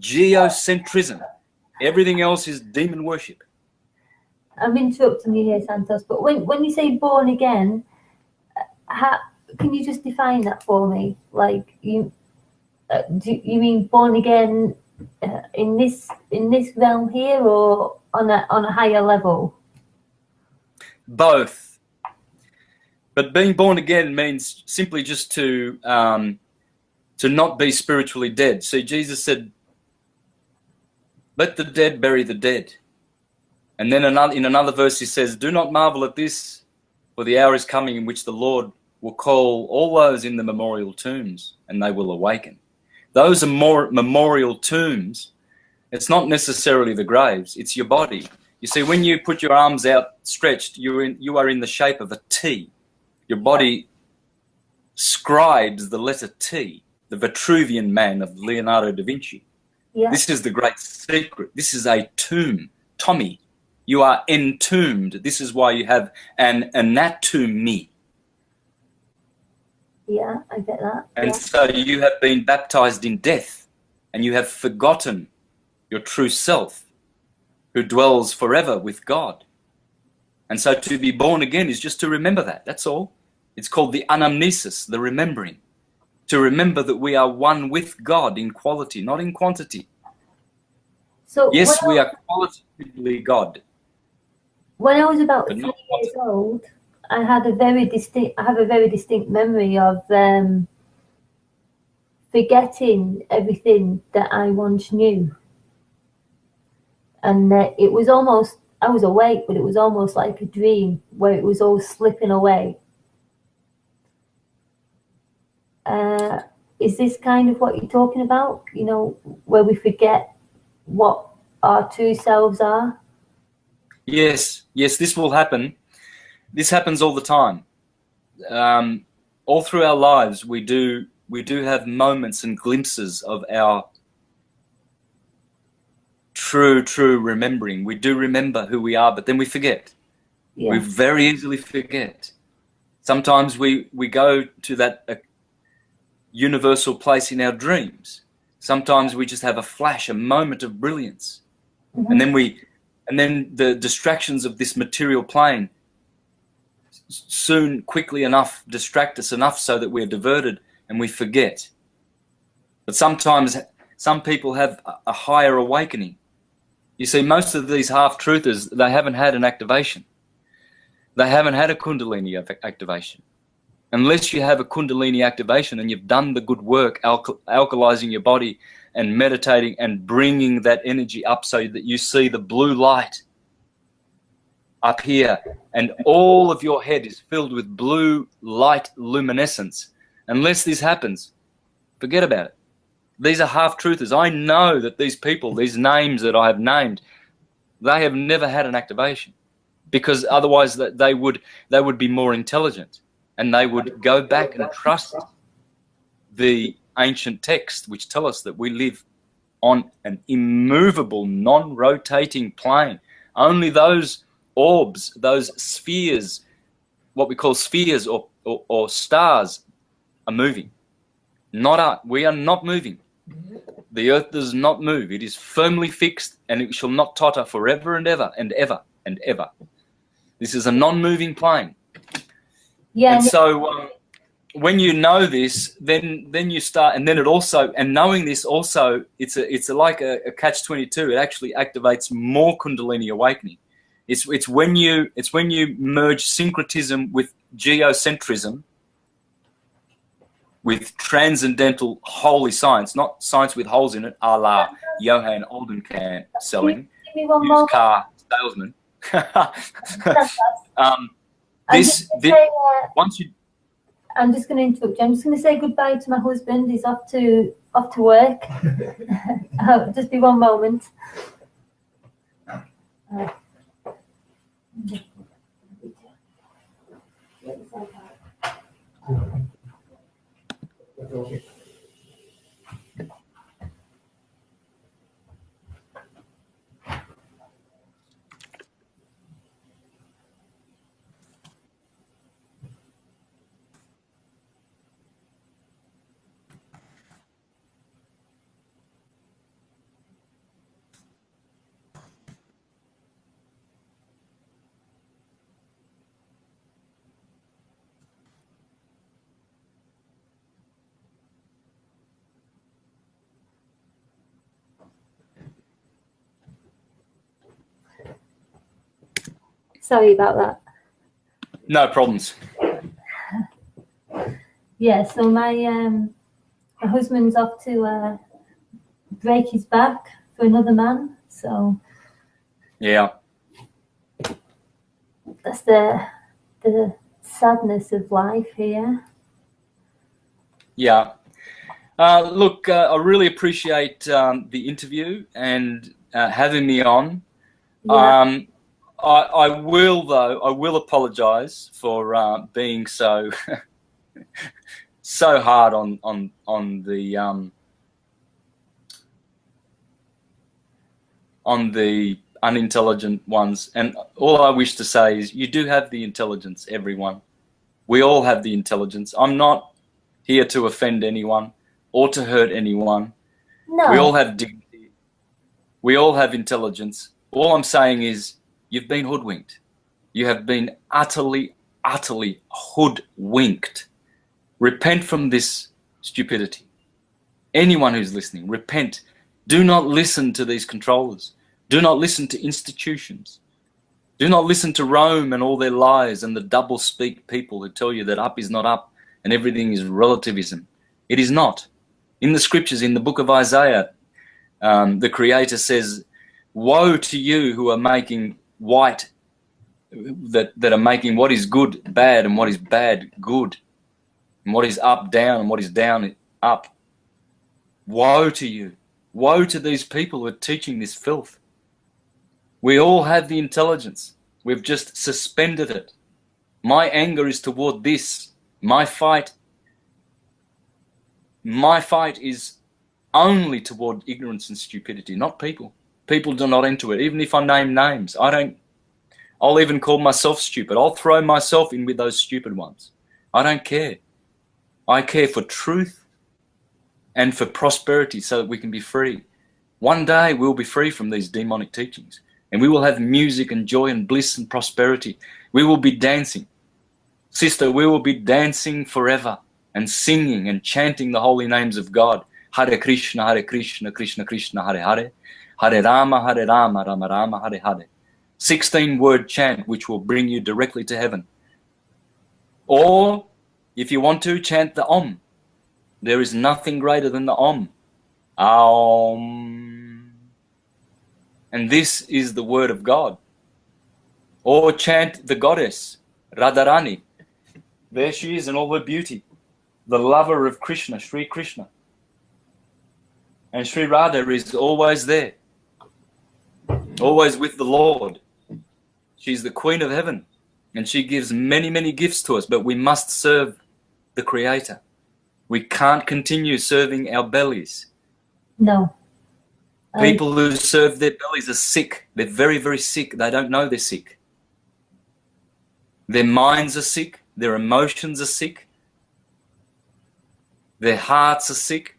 geocentrism. Everything else is demon worship. I'm interrupting you here, Santos, but when you say born again, can you just define that for me? Like, do you mean born again in this realm here, or on a higher level? Both. But being born again means simply just to not be spiritually dead. See, Jesus said, "Let the dead bury the dead." And then in another verse he says, "Do not marvel at this, for the hour is coming in which the Lord will call all those in the memorial tombs, and they will awaken." Those are more memorial tombs. It's not necessarily the graves, it's your body. You see, when you put your arms out stretched, you are in the shape of a T. Your body scribes the letter T, the Vitruvian Man of Leonardo da Vinci. Yeah. This is the great secret. This is a tomb. Tommy, you are entombed. This is why you have an anatomy. Yeah, I get that. And so you have been baptized in death, and you have forgotten your true self, who dwells forever with God. And so to be born again is just to remember that. That's all. It's called the anamnesis, the remembering. To remember that we are one with God in quality, not in quantity. So yes, we are qualitatively God. When I was about 3 years old, I have a very distinct memory of forgetting everything that I once knew. And it was almost, I was awake, but it was almost like a dream where it was all slipping away. Is this kind of what you're talking about? You know, where we forget what our true selves are? Yes, this will happen. This happens all the time. All through our lives, we do have moments and glimpses of our true remembering. We do remember who we are, but then we forget. Yeah. We very easily forget. Sometimes we go to that universal place in our dreams. Sometimes we just have a flash, a moment of brilliance. Mm-hmm. And then the distractions of this material plane soon, quickly enough, distract us enough so that we're diverted and we forget. But sometimes some people have a higher awakening. You see, most of these half-truthers, they haven't had an activation. They haven't had a Kundalini activation. Unless you have a Kundalini activation and you've done the good work, alkalizing your body and meditating and bringing that energy up so that you see the blue light up here and all of your head is filled with blue light luminescence. Unless this happens, forget about it. These are half-truthers. I know that these people, these names that I have named, they have never had an activation, because otherwise they would be more intelligent and they would go back and trust the ancient texts which tell us that we live on an immovable, non-rotating plane. Only those orbs, those spheres, what we call spheres or stars, are moving. We are not moving. The earth does not move. It is firmly fixed, and it shall not totter forever and ever and ever and ever. This is a non-moving plane. Yeah. And so when you know this, then you start, and then it also, and knowing this also, it's like a catch-22. It actually activates more Kundalini awakening. It's when you merge syncretism with geocentrism, with transcendental holy science, not science with holes in it, a la Johann Oldenkamp selling, used car salesman. I'm just going to interrupt you. I'm just going to say goodbye to my husband. He's off to work. Just be one moment. Okay. Sorry about that. No problems. Yeah, so my husband's off to break his back for another man. So yeah, that's the sadness of life here. Yeah. Look, I really appreciate the interview and having me on. Yeah. I will, though. I will apologise for being so so hard on the unintelligent ones. And all I wish to say is, you do have the intelligence, everyone. We all have the intelligence. I'm not here to offend anyone or to hurt anyone. No. We all have dignity. We all have intelligence. All I'm saying is, you've been hoodwinked. You have been utterly, utterly hoodwinked. Repent from this stupidity. Anyone who's listening, repent. Do not listen to these controllers. Do not listen to institutions. Do not listen to Rome and all their lies and the double-speak people who tell you that up is not up and everything is relativism. It is not. In the scriptures, in the book of Isaiah, the Creator says, woe to you who are making that are making what is good bad and what is bad good, and what is up down and what is down up. Woe to you. Woe to these people who are teaching this filth. We all have the intelligence. We've just suspended it. My anger is toward this. My fight is only toward ignorance and stupidity, not people. People do not enter it. Even if I name names, I'll even call myself stupid. I'll throw myself in with those stupid ones. I don't care. I care for truth and for prosperity so that we can be free. One day we'll be free from these demonic teachings, and we will have music and joy and bliss and prosperity. We will be dancing. Sister, we will be dancing forever and singing and chanting the holy names of God. Hare Krishna, Krishna Krishna, Hare Hare. Hare Rama, Rama Rama, Hare Hare. 16-word chant which will bring you directly to heaven. Or, if you want to, chant the Om. There is nothing greater than the Om. Om. And this is the word of God. Or chant the goddess, Radharani. There she is in all her beauty. The lover of Krishna, Sri Krishna. And Sri Radha is always there. Always with the Lord. She's the Queen of Heaven. And she gives many, many gifts to us, but we must serve the Creator. We can't continue serving our bellies. No. People who serve their bellies are sick. They're very, very sick. They don't know they're sick. Their minds are sick. Their emotions are sick. Their hearts are sick.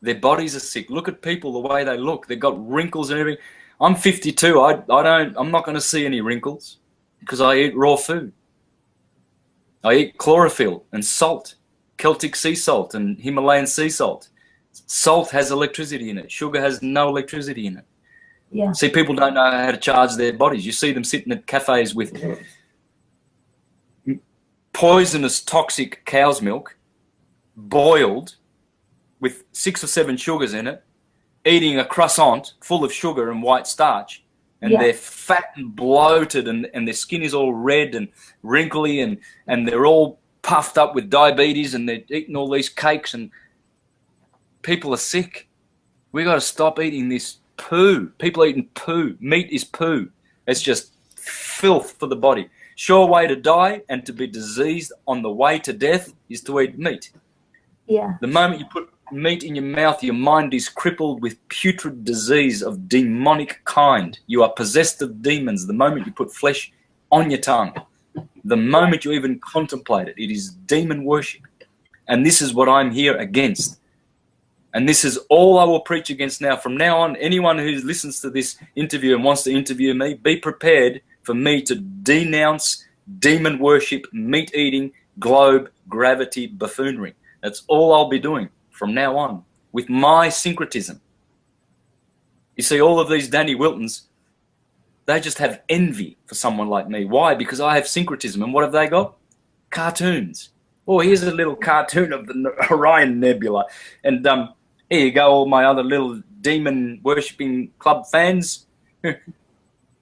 Their bodies are sick. Look at people, the way they look. They've got wrinkles and everything. I'm 52. I'm not going to see any wrinkles because I eat raw food. I eat chlorophyll and salt, Celtic sea salt and Himalayan sea salt. Salt has electricity in it. Sugar has no electricity in it. Yeah. See, people don't know how to charge their bodies. You see them sitting at cafes with poisonous, toxic cow's milk, boiled, with 6 or 7 sugars in it, eating a croissant full of sugar and white starch, and they're fat and bloated, and their skin is all red and wrinkly, and they're all puffed up with diabetes, and they're eating all these cakes, and people are sick. We got to stop eating this poo. People eating poo. Meat is poo. It's just filth for the body. Sure way to die and to be diseased on the way to death is to eat meat. Yeah. The moment you put meat in your mouth, your mind is crippled with putrid disease of demonic kind. You are possessed of demons the moment you put flesh on your tongue. The moment you even contemplate it, it is demon worship. And this is what I'm here against. And this is all I will preach against now. From now on, anyone who listens to this interview and wants to interview me, be prepared for me to denounce demon worship, meat eating, globe, gravity, buffoonery. That's all I'll be doing from now on with my syncretism. You see, all of these Danny Wiltons, they just have envy for someone like me. Why? Because I have syncretism. And what have they got? Cartoons. Oh, here's a little cartoon of the Orion Nebula. And here you go, all my other little demon-worshipping club fans.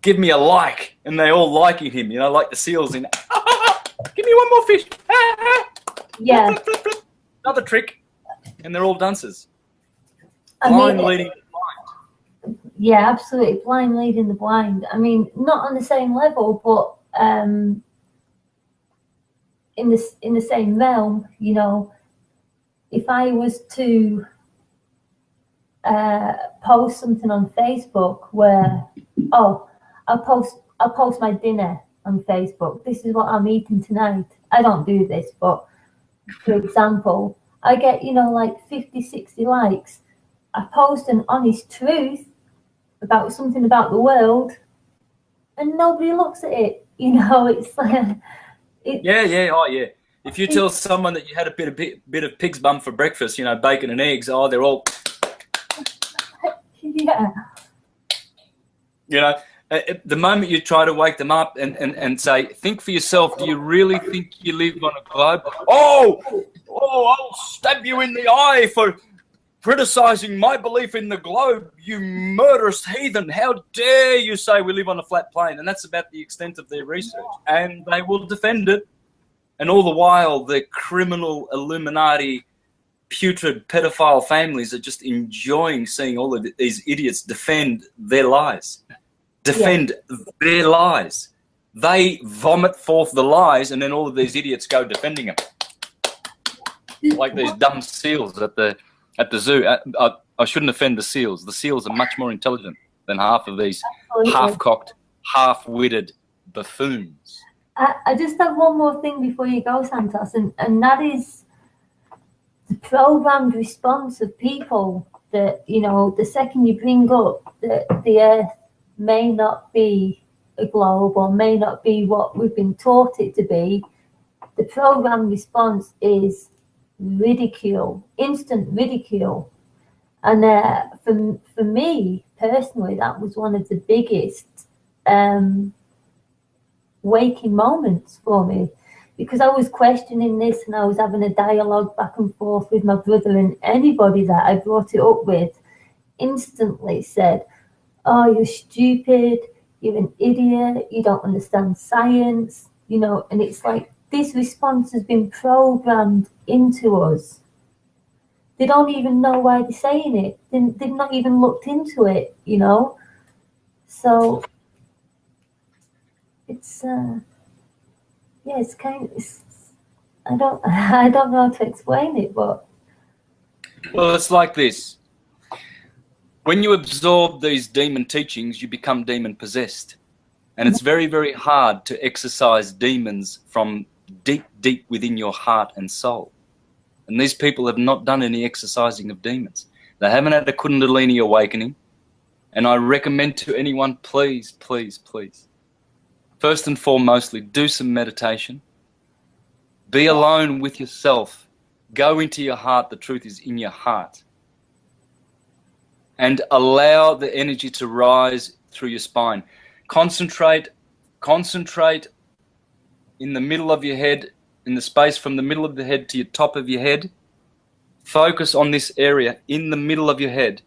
Give me a like. And they all liking him, you know, like the seals in, give me one more fish. Yeah. Another trick. And they're all dancers. I Blind mean, leading blind. yeah, absolutely blind leading the blind. I mean, not on the same level, but in the same realm. You know, if I was to post something on Facebook where, oh, I'll post my dinner on Facebook. This is what I'm eating tonight. I don't do this, but for example, I get, you know, like 50, 60 likes. I post an honest truth about something about the world, and nobody looks at it. You know, it's like Yeah. If you tell someone that you had a bit of pig's bum for breakfast, you know, bacon and eggs, oh, they're all, yeah, you know, the moment you try to wake them up and say, think for yourself, do you really think you live on a globe? Oh, I'll stab you in the eye for criticizing my belief in the globe, you murderous heathen. How dare you say we live on a flat plane? And that's about the extent of their research. And they will defend it. And all the while, the criminal Illuminati, putrid pedophile families are just enjoying seeing all of these idiots defend their lies. Defend their lies. They vomit forth the lies, and then all of these idiots go defending them. Like these dumb seals at the zoo. I shouldn't offend the seals. The seals are much more intelligent than half of these half-cocked, half-witted buffoons. I just have one more thing before you go, Santos, and that is the programmed response of people that, you know, the second you bring up that the Earth may not be a globe or may not be what we've been taught it to be, the programmed response is ridicule, instant ridicule. And for me personally, that was one of the biggest waking moments for me, because I was questioning this and I was having a dialogue back and forth with my brother, and anybody that I brought it up with instantly said, oh, you're stupid, you're an idiot, you don't understand science, you know. And it's like this response has been programmed into us. They don't even know why they're saying it. They've not even looked into it, you know. So it's it's kind of, I don't know how to explain it, but well, it's like this. When you absorb these demon teachings, you become demon possessed. And it's very, very hard to exorcise demons from deep, deep within your heart and soul. And these people have not done any exorcising of demons. They haven't had a Kundalini awakening. And I recommend to anyone, please, please, please, first and foremostly, do some meditation. Be alone with yourself. Go into your heart. The truth is in your heart. And allow the energy to rise through your spine. Concentrate in the middle of your head, in the space from the middle of the head to your top of your head. Focus on this area in the middle of your head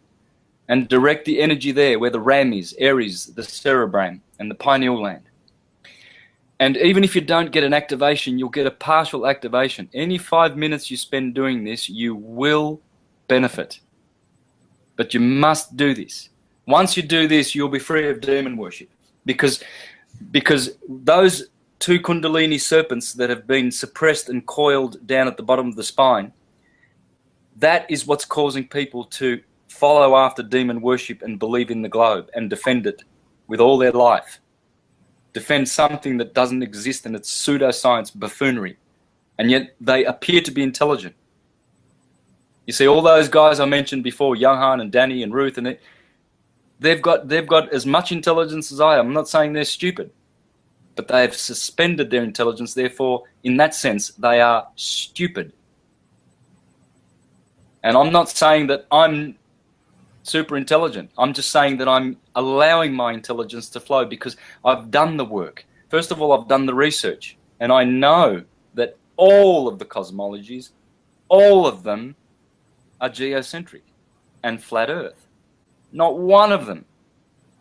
and direct the energy there where the RAM is, Aries, the cerebrum, and the pineal gland. And even if you don't get an activation, you'll get a partial activation. Any 5 minutes you spend doing this, you will benefit. But you must do this. Once you do this, you'll be free of demon worship. Because those two Kundalini serpents that have been suppressed and coiled down at the bottom of the spine, that is what's causing people to follow after demon worship and believe in the globe and defend it with all their life. Defend something that doesn't exist and it's pseudoscience buffoonery. And yet they appear to be intelligent. You see, all those guys I mentioned before, Johan and Danny and Ruth, and they've got as much intelligence as I am. I'm not saying they're stupid, but they have suspended their intelligence. Therefore, in that sense, they are stupid. And I'm not saying that I'm super intelligent. I'm just saying that I'm allowing my intelligence to flow because I've done the work. First of all, I've done the research, and I know that all of the cosmologies, all of them are geocentric and flat earth. Not one of them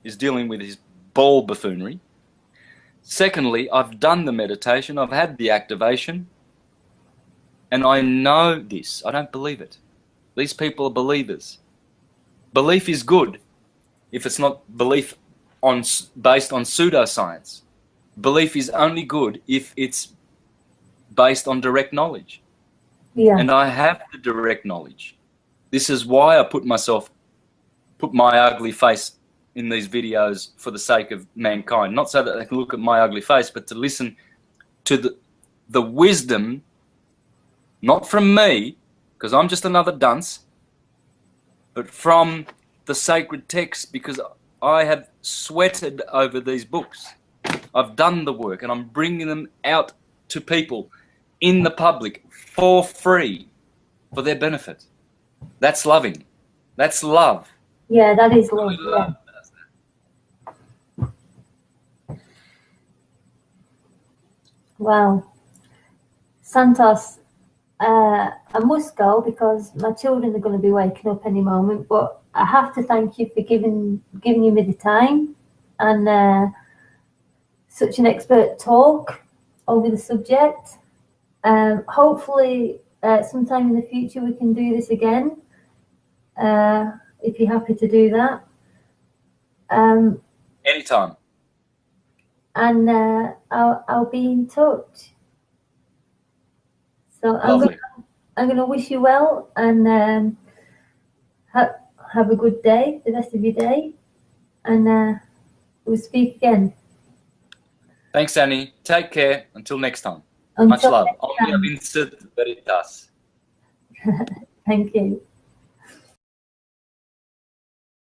is dealing with his ball buffoonery. Secondly, I've done the meditation, I've had the activation, and I know this. I don't believe it. These people are believers. Belief is good. if it's not belief based on pseudoscience. Belief is only good if it's based on direct knowledge. Yeah. And I have the direct knowledge. This is why I put my ugly face in these videos for the sake of mankind. Not so that they can look at my ugly face, but to listen to the wisdom, not from me, because I'm just another dunce, but from the sacred text, because I have sweated over these books. I've done the work, and I'm bringing them out to people in the public for free, for their benefit. That's loving. That's love. Yeah, that is love. Yeah. Wow. Santos, I must go because my children are going to be waking up any moment, but I have to thank you for giving me the time and such an expert talk over the subject. Hopefully sometime in the future we can do this again, if you're happy to do that. Anytime. And I'll be in touch. So I'm gonna wish you well and have a good day, the rest of your day, and we'll speak again. Thanks, Annie. Take care. Until next time. Until Much love. next Omnia time. vincit veritas. Thank you.